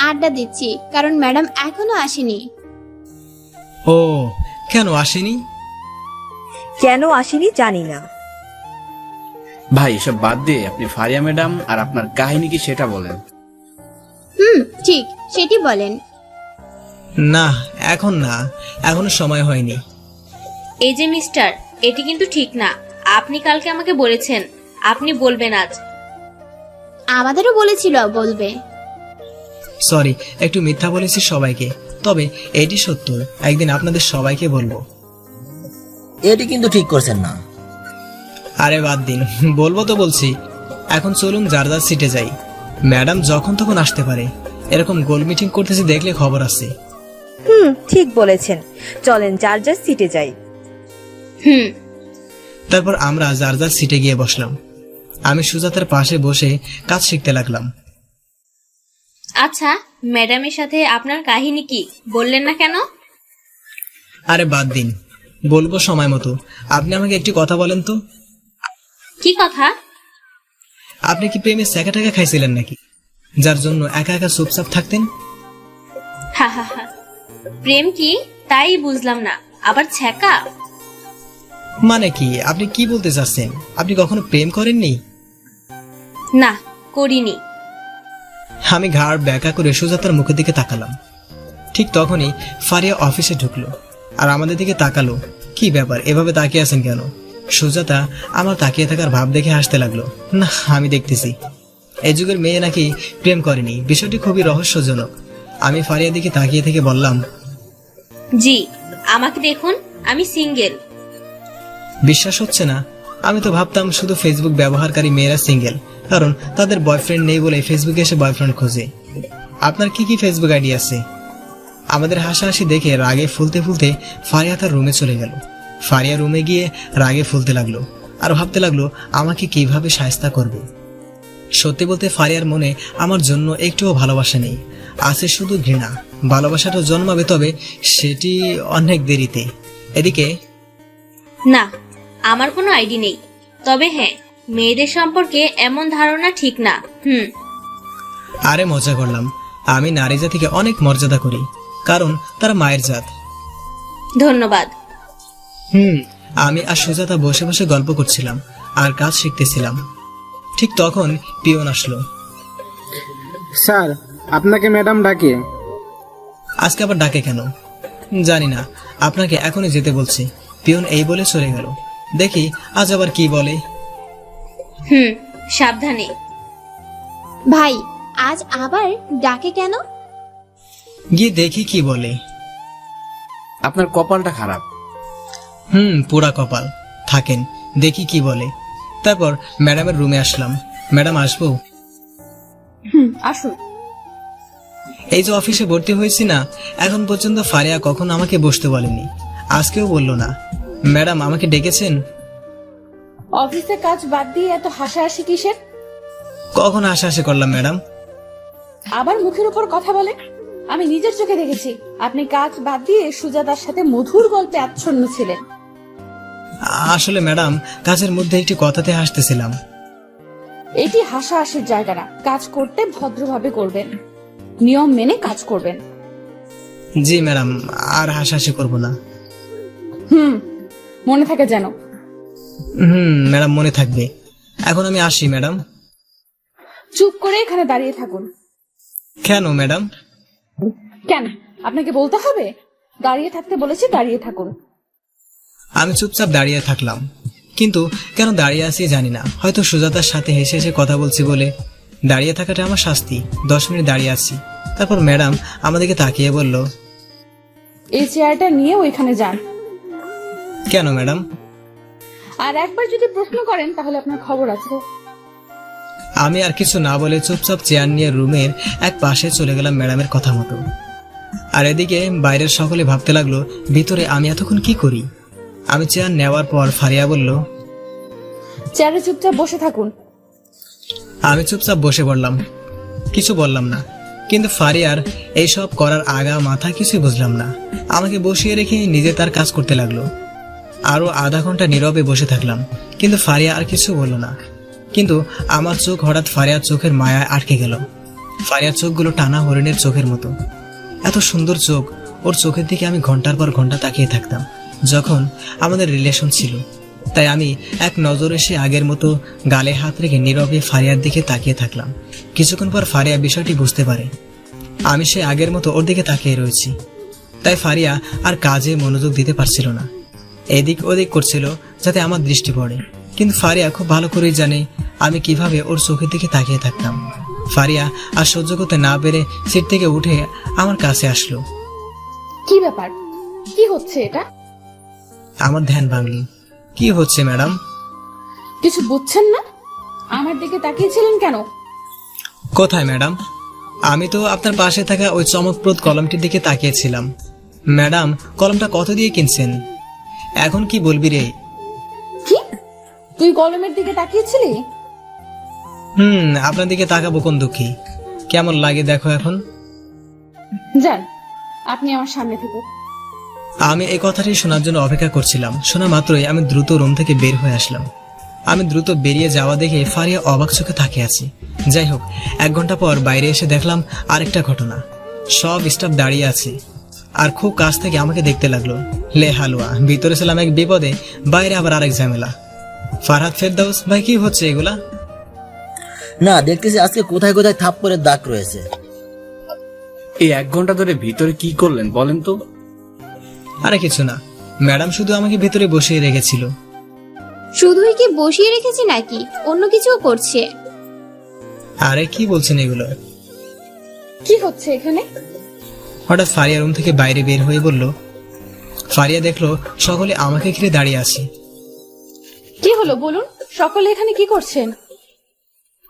আড্ডা দিচ্ছি কারণ ম্যাডাম এখনো আসেনি। ও, কেন আসেনি? কেন আসেনি জানি না। ভাই এসব বাদ দিয়ে আপনি ফারিয়া ম্যাডাম আর আপনার কাহিনী কি সেটা বলেন। ঠিক, সেটি বলেন। না, এখন না, এখনো সময় হয়নি। এই যে মিস্টার, এটি কিন্তু ঠিক না। আপনি কালকে আমাকে বলেছেন আপনি বলবেন আজ। আমাদেরও বলেছিল বলবে। সরি, একটু মিথ্যা বলেছি সবাইকে, তবে এটি সত্য, একদিন আপনাদের সবাইকে বলবো। এটি কিন্তু ঠিক করছেন না। আরে বাদ দিন, বলবো তো বলছি। এখন চলুন যার যার সিটে যাই। ম্যাডাম যখন তখন আসতে পারে, এরকম গোল মিটিং করতেছে দেখলে খবর আছে। ঠিক বলেছেন, চলেন যার যার সিটে যাই। তারপর আমরা যার যার সিটে গিয়ে বসলাম। আমি সুজাতার পাশে বসে কাজ শিখতে লাগলাম। আচ্ছা, ম্যাডামের সাথে আপনার কাহিনী কি বললেন না কেন? আরে বাদ দিন, বলবো সময় মতো। আপনি আমাকে একটি কথা বলেন তো। কি কথা? আপনি কি প্রেমে সেকা টাকা খাইছিলেন নাকি, যার জন্য একা একা চুপচাপ থাকতেন? হা হা হা, প্রেম কি তাই বুঝলাম না, আবার ছ্যাঁকা? মানে কি, আপনি কি বলতে চাচ্ছেন? আপনি কখনো প্রেম করেননি? না, করিনি। আমি ঘাড় ব্যাকা করে সুজাতার মুখের দিকে তাকালাম। ঠিক তখনই ফারিয়া অফিসে ঢুকলো আর আমাদের দিকে তাকালো। কি ব্যাপার, এভাবে তাকিয়ে আছেন কেন? সুজাতা আমার তাকিয়ে থাকার ভাব দেখে হাসতে লাগলো। না, আমি দেখতেছি এই যুগের মেয়ে নাকি প্রেম করেনি। বিষয়টি খুবই রহস্যজনক। আমি ফারিয়ার দিকে তাকিয়ে থেকে বললাম, জি, আমাকে দেখুন, আমি সিঙ্গেল। বিশ্বাস হচ্ছে না? আমি তো ভাবতাম শুধু ফেসবুক ব্যবহারকারী মেয়েরা সিঙ্গেল, কারণ তাদের বয়ফ্রেন্ড নেই বলে ফেসবুকে এসে বয়ফ্রেন্ড খোঁজে। আপনার কি কি ফেসবুক আইডি আছে? আমাদের হাসাহাসি দেখে রাগে ফুলতে ফুলতে ফারিয়া তার রুমে চলে গেল। ফারিয়া রুমে গিয়ে রাগে ফুলতে লাগলো আর ভাবতে লাগলো আমাকে কিভাবে শায়েস্তা করবে। সত্যি বলতে ফারিয়ার মনে আমার জন্য একটুও ভালোবাসা নেই, আছে শুধু ঘৃণা। ভালোবাসাটা জন্মাবে, তবে সেটি অনেক দেরিতে। এদিকে না, আমার কোনো আইডি নেই। তবে হ্যাঁ, মেয়েদের সম্পর্কে এমন ধারণা ঠিক না। আরে মজা করলাম। আমি নারী জাতিকে অনেক মর্যাদা করি, কারণ তারা মায়ের জাত। ধন্যবাদ। আমি আর সুজাতা বসে বসে গল্প করছিলাম আর কাজ শিখতেছিলাম। ঠিক তখন পিয়ন আসলো। স্যার, আপনাকে ম্যাডাম ডাকে। আজকে আবার ডাকে কেন জানি না, আপনাকে এখনই যেতে বলছি। পিয়ন এই বলে চলে গেল। দেখি আজ আবার কি বলে। সাবধানে। ভাই, আজ আবার ডাকে কেন? গিয়ে দেখি কি বলে। আপনার কপালটা খারাপ। পুরা কপাল। থাকেন, দেখি কি বলে। তারপর ম্যাডামের রুমে আসলাম। ম্যাডাম আসবো? আসুন। এই যে অফিসে ভর্তি হয়েছি না, এখন পর্যন্ত ফারিয়া কখনো আমাকে বসতে বলেনি, আজকেও বললো না। ম্যাডাম আমাকে ডেকেছেন? অফিসে কাজ বাদ দিয়ে এত হাসাহাসি কিসের? কখন হাসাহাসি করলাম ম্যাডাম? আবার মুখের উপর কথা বলে। আমি নিজের চোখে দেখেছি আপনি কাজ বাদ দিয়ে সুজাতার সাথে মধুর গল্পে আচ্ছন্ন ছিলেন। আসলে ম্যাডাম, কাজের মধ্যে একটি কথাতে হাসতেছিলাম। এটি হাসাহাসির জায়গা না, কাজ করতে ভদ্রভাবে করবেন, নিয়ম মেনে কাজ করবেন। জি ম্যাডাম, আর হাসাহাসি করব না। মনে থাকে যেন। ম্যাডাম, মনে থাকবে। এখন আমি আসি ম্যাডাম। চুপ করে এখানে দাঁড়িয়ে থাকুন। কেন ম্যাডাম? কেন আপনাকে বলতে হবে? দাঁড়িয়ে থাকতে বলেছি, দাঁড়িয়ে থাকুন। আমি চুপচাপ দাঁড়িয়ে থাকলাম, কিন্তু কেন দাঁড়িয়ে আছি জানি না, হয়তো সুজাতার সাথে হেসে হেসে কথা বলছি বলে দাঁড়িয়ে থাকাটা আমার শাস্তি। 10 মিনিট দাঁড়িয়ে আছি, তারপর ম্যাডাম আমাদেরকে তাকিয়ে বলল, এই চেয়ারটা নিয়ে ওইখানে যান। কেন ম্যাডাম? আর একবার যদি প্রশ্ন করেন তাহলে আপনার খবর আছে। আমি আর কিছু না বলে চুপচাপ চেয়ার নিয়ে রুমের এক পাশে চলে গেলাম ম্যাডামের কথা মতো। আর এদিকে বাইরের সকলে ভাবতে লাগলো ভিতরে আমি এতক্ষণ কি করি। আমি চেয়ার নেওয়ার পর ফারিয়া বলল, চেয়ারে চুপচাপ বসে থাকুন। আমি চুপচাপ বসে পড়লাম, কিছু বললাম না। কিন্তু ফারিয়ার এইসব করার আগা মাথা কিছুই বুঝলাম না। আমাকে বসিয়ে রেখে নিজে তার কাজ করতে লাগলো। আরো আধা ঘন্টা নীরবে বসে থাকলাম, কিন্তু ফারিয়া আর কিছু বলল না। কিন্তু আমার চোখ হঠাৎ ফারিয়ার চোখের মায়ায় আটকে গেল। ফারিয়ার চোখগুলো টানা হরিণের চোখের মতো, এত সুন্দর চোখ। ওর চোখের দিকে আমি ঘন্টার পর ঘন্টা তাকিয়ে থাকতাম যখন আমাদের রিলেশন ছিল। তাই আমি এক নজরে সে আগের মতো গালে হাত রেখে নীরবে ফারিয়ার দিকে তাকিয়ে থাকলাম। কিছুক্ষণ পর ফারিয়া বিষয়টি বুঝতে পারে আমি সে আগের মতো ওর দিকে তাকিয়ে রয়েছি। তাই ফারিয়া আর কাজে মনোযোগ দিতে পারছিল না, এদিক ওদিক করছিল যাতে আমার দৃষ্টি পড়ে। কিন্তু ফারিয়া খুব ভালো করেই জানে আমি কিভাবে ওর চোখের দিকে তাকিয়ে থাকতাম। ফারিয়া আর সহ্য করতে না পেরে সিট থেকে উঠে আমার কাছে আসলো। কি ব্যাপার, কি হচ্ছে এটা? আমার ধ্যান ভাঙল। কি হচ্ছে ম্যাডাম? কিছু বুঝছেন না? আমার দিকে তাকিয়েছিলেন কেন? কোথায় ম্যাডাম? আমি তো আপনার পাশে থাকা ওই চমকপ্রদ কলমটির দিকে তাকিয়েছিলাম। ম্যাডাম, কলমটা কত দিয়ে কিনছেন? এখন কি বলবি রে? কি, তুই কলমের দিকে তাকিয়েছিলি? আপনার দিকে তাকাবো কোন দুঃখী? কেমন লাগে দেখো এখন। যান, আপনি আমার সামনে থেকে। আমি এই কথাটি শোনার জন্য অপেক্ষা করছিলাম। শোনা মাত্রই আমি দ্রুত রুম থেকে বের হয়ে আসলাম। আমি দ্রুত বেরিয়ে যাওয়া দেখে ফারিয়া অবাক চোখে তাকিয়ে আছে। যাই হোক, 1 ঘন্টা পর বাইরে এসে দেখলাম আরেকটা ঘটনা। সব স্টাফ দাঁড়িয়ে আছে আর খুব কাছ থেকে আমাকে দেখতে লাগলো। লে হালুয়া, ভিতরে ছিলাম এক বিপদে, বাইরে আবার আরেক ঝামেলা। ফারহাদ, ফেরদাউস ভাই, কি হচ্ছে এগুলা? না, দেখতেছি আজকে কোথায় কোথায় থাপ্পড়ের দাগ রয়েছে। এই 1 ঘন্টা ধরে ভিতরে কি করলেন বলেন তো? আরে কিছু না, ম্যাডাম শুধু আমাকে ভেতরে বসিয়ে রেখেছিল। শুধুই কি বসিয়ে রেখেছি নাকি অন্য কিছুও করছে? আরে কি বলছেন এগুলো? কি হচ্ছে এখানে? হঠাৎ ফারিয়া রুম থেকে বাইরে বের হয়ে বলল। ফারিয়া দেখলো সকলে আমাকে ঘিরে দাঁড়িয়ে আছে। কি হলো বলুন, সকলে এখানে কি করছেন?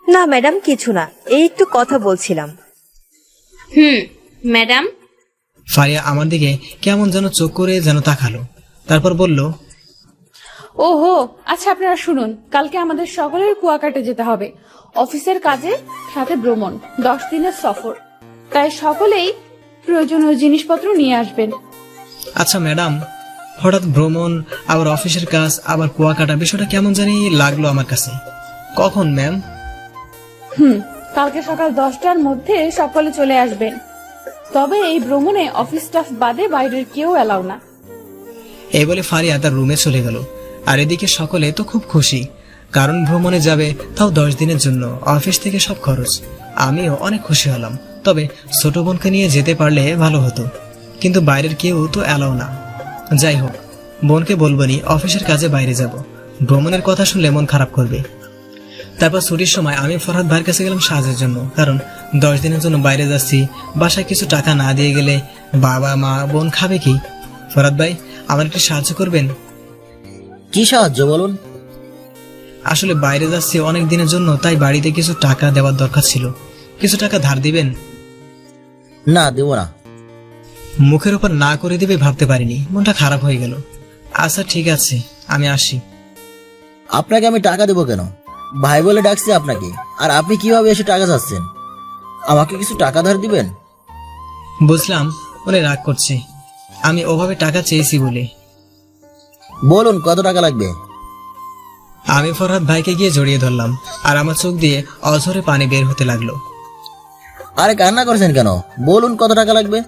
না ম্যাডাম, কিছু না, এই একটু কথা বলছিলাম। ম্যাডাম। ফারিয়া আমার দিকে কেমন যেন চোখ করে যেন তাকালো, তারপর বলল, ওহো আচ্ছা, আপনারা শুনুন, কালকে আমাদের সকলের কুয়াকাটা যেতে হবে অফিসের কাজে, সাথে ভ্রমণ, 10 দিনের সফর। তাই সকলেই প্রয়োজনীয় জিনিসপত্র নিয়ে আসবেন। আচ্ছা ম্যাডাম, হঠাৎ ভ্রমণ, আবার অফিসের কাজ, আবার কুয়াকাটা, বিষয়টা কেমন জানি লাগলো আমার কাছে। কখন ম্যাম? কালকে সকাল 10টার মধ্যে সকলে চলে আসবেন। তবে এই ভ্রমণে অফিস স্টাফ বাদে বাইরের কেউ এলাও না। এই বলে ফারিয়া তার রুমে চলে গেল। আর এদিকে সকলে তো খুব খুশি, কারণ ভ্রমণে যাবে, তাও 10 দিনের জন্য, অফিস থেকে সব খরচ। আমিও অনেক খুশি হলাম। তবে ছোট বোনকে নিয়ে যেতে পারলে ভালো হতো, কিন্তু বাইরের কেউ তো এলাও না। যাই হোক, বোনকে বলবনি অফিসের কাজে বাইরে যাব, ভ্রমণের কথা শুনলে মন খারাপ করবে। তারপর ছুটির সময় আমি ফরহাদ ভাইয়ের কাছে গেলাম সাহায্যের জন্য, কারণ 10 দিনের জন্য বাইরে যাচ্ছি, বাসায় কিছু টাকা না দিয়ে গেলে বাবা মা বোন খাবে কি। ফরহাদ ভাই, আমার একটু সাহায্য করবেন? কি সাহায্য বলুন? আসলে বাইরে যাচ্ছি অনেক দিনের জন্য, তাই বাড়িতে কিছু টাকা দেওয়ার দরকার ছিল। কিছু টাকা ধার দিবেন? না, দেব না। মুখের উপর না করে দিবে ভাবতে পারিনি, মনটা খারাপ হয়ে গেল। আচ্ছা ঠিক আছে, আমি আসি। আপনাকে আমি টাকা দেবো কেন? ভাই বলে ডাকছি আপনাকে, আর আপনি কিভাবে এসে টাকা চাচ্ছেন? আমাকে কিছু টাকা ধার দিবেন? বুঝলাম উনি রাগ করছে, আমি ওভাবে টাকা চেয়েছি বলে। বলুন কত টাকা লাগবে? আমি ফরহাদ ভাইকে গিয়ে জড়িয়ে ধরলাম, আর আমার চোখ দিয়ে অঝরে পানি বের হতে লাগলো। আরে কান্না করছেন কেন? বলুন কত টাকা লাগবে?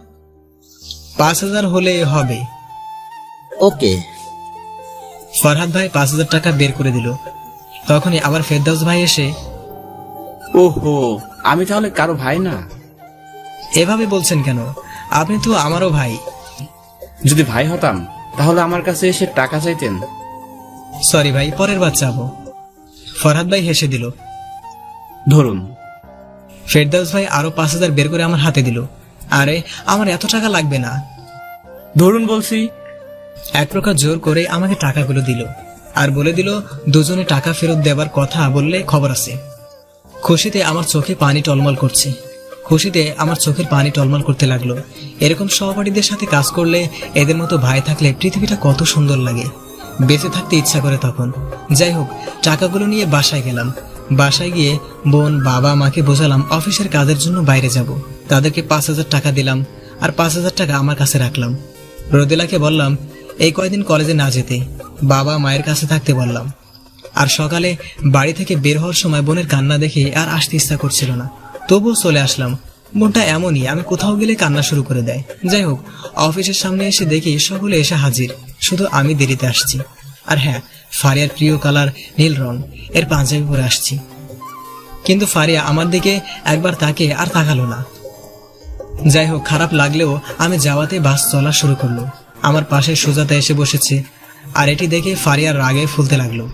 5,000 হলে হবে। ওকে। ফরহাদ ভাই 5,000 টাকা বের করে দিল। তখনই আবার ফেরদাউস ভাই এসে, ওহো, আমি তাহলে কারো ভাই না? এভাবে বলছেন কেন? আপনি তো আমারও ভাই। যদি ভাই হতাম তাহলে আমার কাছে এসে টাকা চাইতেন। সরি ভাই, পরের বার চাবো। ফরহাদ ভাই হেসে দিল। ধরুন। ফেরদাউস ভাই আরো 5,000 বের করে আমার হাতে দিল। আরে আমার এত টাকা লাগবে না। ধরুন বলছি। এক প্রকার জোর করে আমাকে টাকাগুলো দিল আর বলে দিল দুজনে টাকা ফেরত দেবার কথা বললে খবর আছে। খুশিতে আমার চোখে পানি টলমল করছে, খুশিতে আমার চোখের পানি টলমল করতে লাগলো। এরকম সহপাঠীদের সাথে কাজ করলে, এদের মতো ভাই থাকলে পৃথিবীটা কত সুন্দর লাগে, বেঁচে থাকতে ইচ্ছা করে তখন। যাই হোক, টাকাগুলো নিয়ে বাসায় গেলাম। বাসায় গিয়ে বোন, বাবা, মাকে বোঝালাম অফিসের কাজের জন্য বাইরে যাব। তাদেরকে 5,000 টাকা দিলাম আর 5,000 টাকা আমার কাছে রাখলাম। রোদেলাকে বললাম এই কয়দিন কলেজে না যেতে, বাবা মায়ের কাছে থাকতে বললাম। আর সকালে বাড়ি থেকে বের হওয়ার সময় বোনের কান্না দেখে আর আসতে ইচ্ছা করছিল না, তবুও চলে আসলাম। বোনটা এমনই, আমি কোথাও গেলে কান্না শুরু করে দেয়। যাই হোক, অফিসের সামনে এসে দেখি সকলে এসে হাজির, শুধু আমি দেরিতে আসছি। আর হ্যাঁ, ফারিয়ার প্রিয় কালার নীল রং এর পাঞ্জাবি পরে আসছি। কিন্তু ফারিয়া আমার দিকে একবার তাকে আর তাকালো না। যাই হোক, খারাপ লাগলেও আমি যাওয়াতে বাস চলা শুরু করলো। আমার পাশে সুজাতা এসে বসেছে, আর এটি দেখে ফারিয়ার রাগে ফুলতে লাগলো।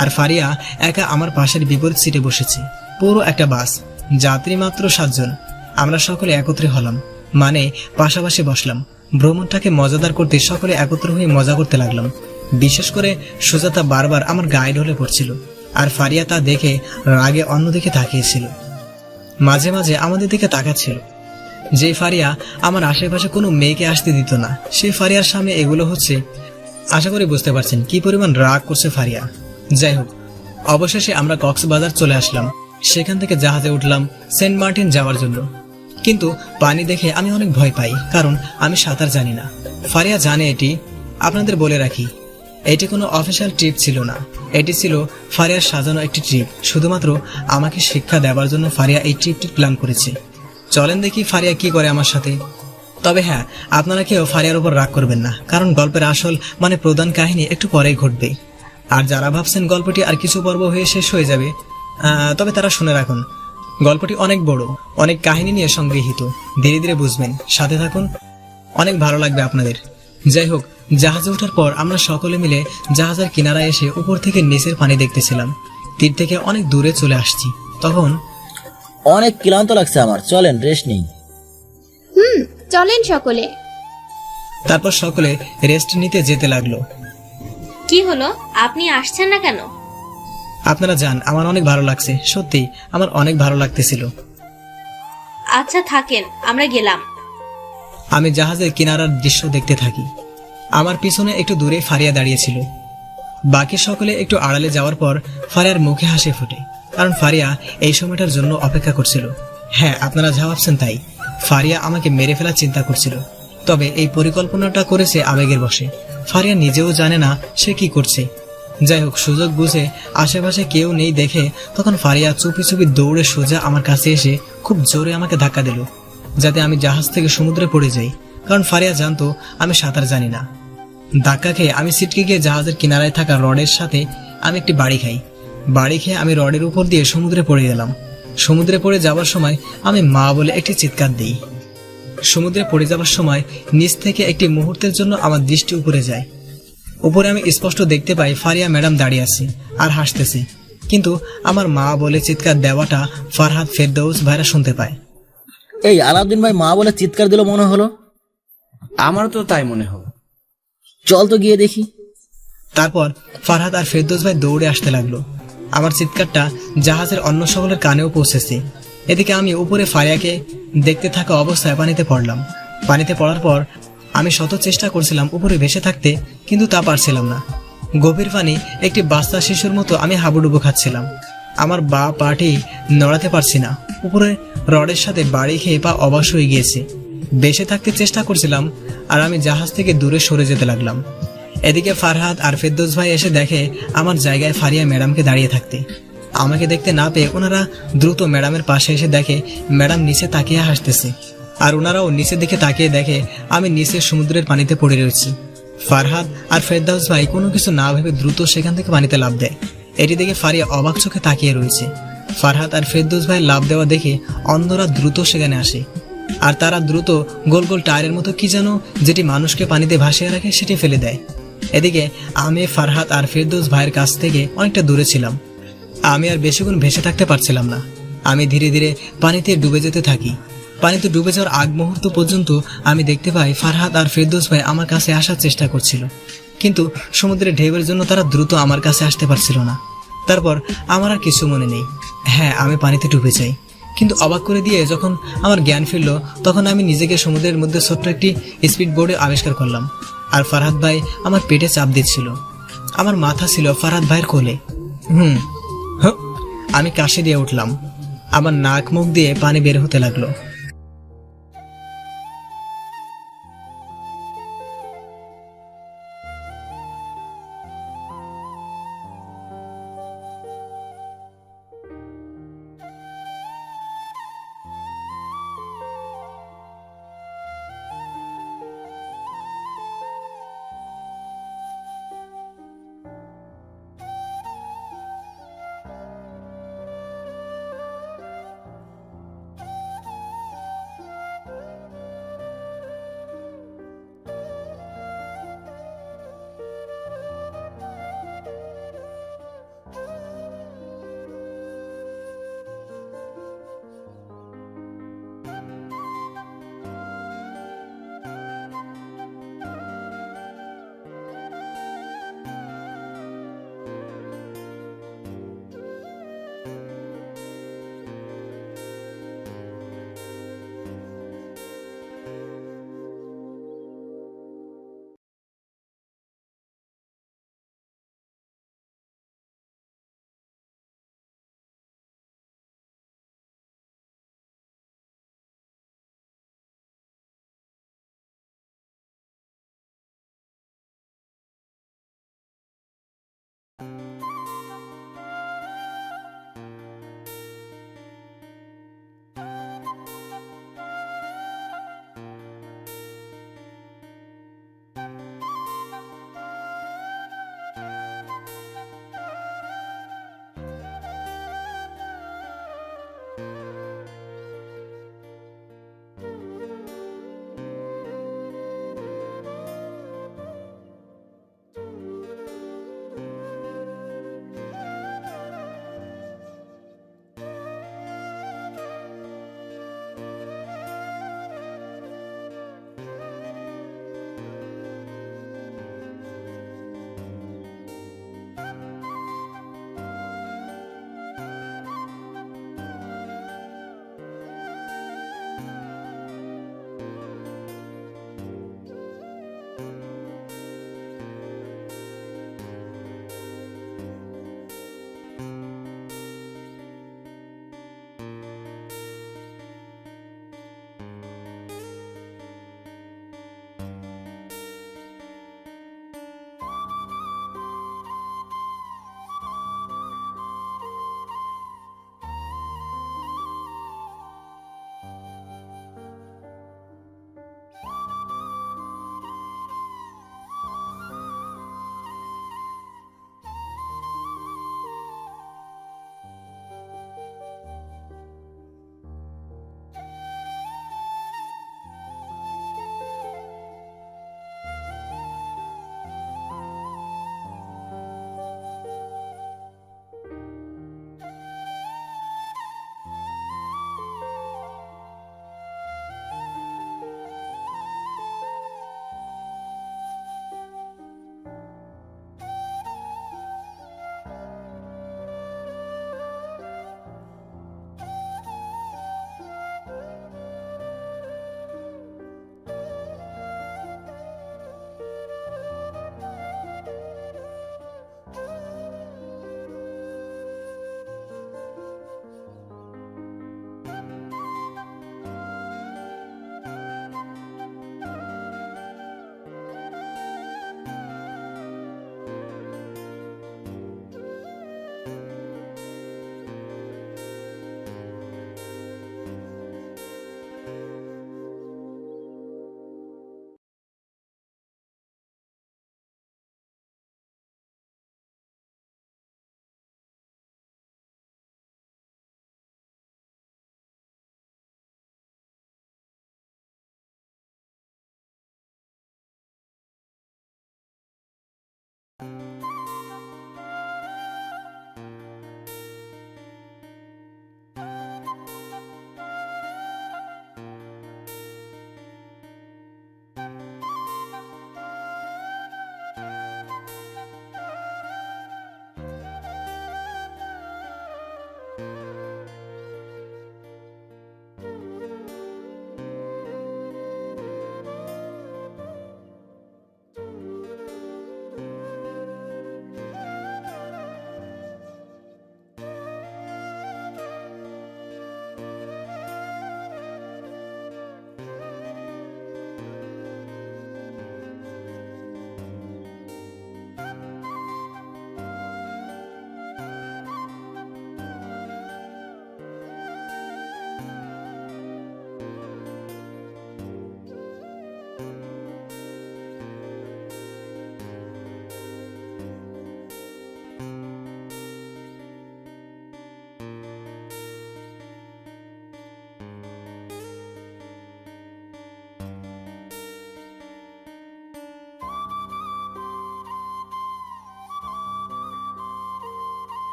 আর ফারিয়া একা আমার পাশের বিপরীত সিটে বসেছে। পুরো একটা বাস, যাত্রী মাত্র 7 জন। আমরা সকলে একত্রে হলাম, মানে পাশাপাশি বসলাম। ভ্রমণটাকে মজাদার করতে সকলে একত্র হয়ে মজা করতে লাগলাম। বিশেষ করে সুজাতা বারবার আমার গায়ে ঢলে পড়ছিল, আর ফারিয়া তা দেখে রাগে অন্যদিকে তাকিয়েছিল। মাঝে মাঝে আমাদের দিকে তাকাচ্ছিল। যে ফারিয়া আমার আশেপাশে কোনো মেয়েকে আসতে দিত না, সেই ফারিয়ার সামনে এগুলো হচ্ছে। আশা করি বুঝতে পারছেন কি পরিমাণ রাগ করছে ফারিয়া। যাই হোক, অবশেষে আমরা কক্সবাজার চলে আসলাম। সেখান থেকে জাহাজে উঠলাম সেন্ট মার্টিন যাওয়ার জন্য। কিন্তু পানি দেখে আমি অনেক ভয় পাই, কারণ আমি সাঁতার জানি না। ফারিয়া জানে এটি। আপনাদের বলে রাখি, এটি কোনো অফিসিয়াল ট্রিপ ছিল না, এটি ছিল ফারিয়ার সাজানো একটি ট্রিপ। শুধুমাত্র আমাকে শিক্ষা দেওয়ার জন্য ফারিয়া এই ট্রিপটি প্ল্যান করেছে। চলেন দেখি ফারিয়া কি করে আমার সাথে। তবে হ্যাঁ, আপনারা কেউ ফারিয়ার উপর রাগ করবেন না, কারণ গল্পের আসল মানে প্রধান কাহিনী একটু পরেই ঘটবে। আর যারা ভাবছেন গল্পটি আর কিছু পর্ব হয়ে শেষ হয়ে যাবে, তবে তারা শুনে রাখুন, গল্পটি অনেক বড়, অনেক কাহিনী নিয়ে সংগৃহীত। ধীরে ধীরে বুঝবেন, সাথে থাকুন, অনেক ভালো লাগবে আপনাদের। যাই হোক, জাহাজে ওঠার পর আমরা সকলে মিলে জাহাজের কিনারায় এসে উপর থেকে নিচের পানি দেখতেছিলাম। তীর থেকে অনেক দূরে চলে আসছি। তখন অনেক ক্লান্ত লাগছে আমার, চলেন রেস্ট নেই। চলেন সকলে। তারপর সকলে রেস্ট নিতে যেতে লাগলো। কি হলো, আপনি আসছেন না কেন? আপনারা যান, আমার অনেক ভালো লাগছে, সত্যি আমার অনেক ভালো লাগতেছিল। আচ্ছা থাকেন, আমরা গেলাম। আমি জাহাজের কিনারার দৃশ্য দেখতে থাকি। আমার পিছনে একটু দূরে ফারিয়া দাঁড়িয়েছিল। বাকি সকলে একটু আড়ালে যাওয়ার পর ফারিয়ার মুখে হাসি ফোটে, কারণ ফারিয়া এই সময়টার জন্য অপেক্ষা করছিল। হ্যাঁ, আপনারা যা ভাবছেন তাই, ফারিয়া আমাকে মেরে ফেলার চিন্তা করছিল। তবে এই পরিকল্পনাটা করেছে আবেগের বশে। ফারিয়া নিজেও জানে না সে কি করছে। যাই হোক, সুযোগ বুঝে আশেপাশে কেউ নেই দেখে তখন ফারিয়া চুপি চুপি দৌড়ে সোজা আমার কাছে এসে খুব জোরে আমাকে ধাক্কা দিল, যাতে আমি জাহাজ থেকে সমুদ্রে পড়ে যাই। কারণ ফারিয়া জানতো আমি সাঁতার জানি না। ধাক্কা খেয়ে আমি ছিটকে গিয়ে জাহাজের কিনারায় থাকা রডের সাথে আমি একটি বাড়ি খাই। বাড়ি খেয়ে আমি রডের উপর দিয়ে সমুদ্রে পড়ে গেলাম। সমুদ্রে পড়ে যাওয়ার সময় আমি মা বলে একটি চিৎকার দিই। সমুদ্রে পড়ে যাওয়ার সময় নিচ থেকে একটি মুহূর্তের জন্য আমার দৃষ্টি উপরে যায়। উপরে আমি স্পষ্ট দেখতে পাই ফারিয়া ম্যাডাম দাঁড়িয়ে আছে আর হাসতেছে। কিন্তু আমার মা বলে চিৎকার দেওয়াটা ফারহাদ, ফেরদৌস ভাইরা শুনতে পায়। এই আলাউদ্দিন ভাই মা বলে চিৎকার দিল মনে হলো। আমারও তো তাই মনে হলো। চল তো গিয়ে দেখি। তারপর ফারহাদ আর ফেরদৌস ভাই দৌড়ে আসতে লাগলো। আমার চিৎকারটা জাহাজের অন্য সকলের কানেও পৌঁছেছে। এদিকে আমি উপরে ফারিয়াকে দেখতে থাকা অবস্থায় পানিতে পড়লাম। পানিতে পড়ার পর আমি শত চেষ্টা করছিলাম উপরে ভেসে থাকতে, কিন্তু তা পারছিলাম না। গভীর পানি একটি বাচ্চা শিশুর মতো আমি হাবুডুবু খাচ্ছিলাম। আমার বা পাটি নড়াতে পারছি না। উপরে রডের সাথে বাড়ি খেয়ে পা অবশ হয়ে গিয়েছে। বেঁচে থাকতে চেষ্টা করছিলাম, আর আমি জাহাজ থেকে দূরে সরে যেতে লাগলাম। এদিকে ফারহাদ আর ফেরদৌস ভাই এসে দেখে আমার জায়গায় ফারিয়া ম্যাডামকে দাঁড়িয়ে থাকতে। আমাকে দেখতে না পেয়ে ওনারা দ্রুত ম্যাডামের পাশে এসে দেখে ম্যাডাম নিচে তাকিয়ে হাসতেছে, আর ওনারাও নিচের দিকে তাকিয়ে দেখে আমি নিচে সমুদ্রের পানিতে পড়ে রয়েছি। ফারহাদ আর ফেরদৌস ভাই কোনো কিছু না ভেবে দ্রুত সেখান থেকে পানিতে লাফ দেয়। এটি দেখে ফারিয়া অবাক চোখে তাকিয়ে রয়েছে। ফারহাদ আর ফেরদৌস ভাই লাফ দেওয়া দেখে অন্যরা দ্রুত সেখানে আসে, আর তারা দ্রুত গোল গোল টায়ারের মতো কি যেন যেটি মানুষকে পানিতে ভাসিয়ে রাখে সেটি ফেলে দেয়। এদিকে আমি ফারহাদ আর ফেরদৌস ভাইয়ের কাছ থেকে অনেকটা দূরে ছিলাম। আমি আর বেশিক্ষণ ভেসে থাকতে পারছিলাম না। আমি ধীরে ধীরে পানিতে ডুবে যেতে থাকি। পানিতে ডুবে যাওয়ার আগ মুহূর্ত পর্যন্ত আমি দেখতে পাই ফারহাদ আর ফেরদৌস ভাই আমার কাছে আসার চেষ্টা করছিল, কিন্তু সমুদ্রের ঢেউয়ের জন্য তারা দ্রুত আমার কাছে আসতে পারছিল না। তারপর আমার আর কিছু মনে নেই। হ্যাঁ, আমি পানিতে ডুবে যাই, কিন্তু অবাক করে দিয়ে যখন আমার জ্ঞান ফিরল তখন আমি নিজেকে সমুদ্রের মধ্যে ছোট্ট একটি স্পিড বোর্ডে আবিষ্কার করলাম। আর ফারহাদ ভাই আমার পেটে চাপ দিচ্ছিল। আমার মাথা ছিল ফারহাদ ভাইয়ের কোলে। আমি কাশি দিয়ে উঠলাম। আমার নাক মুখ দিয়ে পানি বের হতে লাগলো।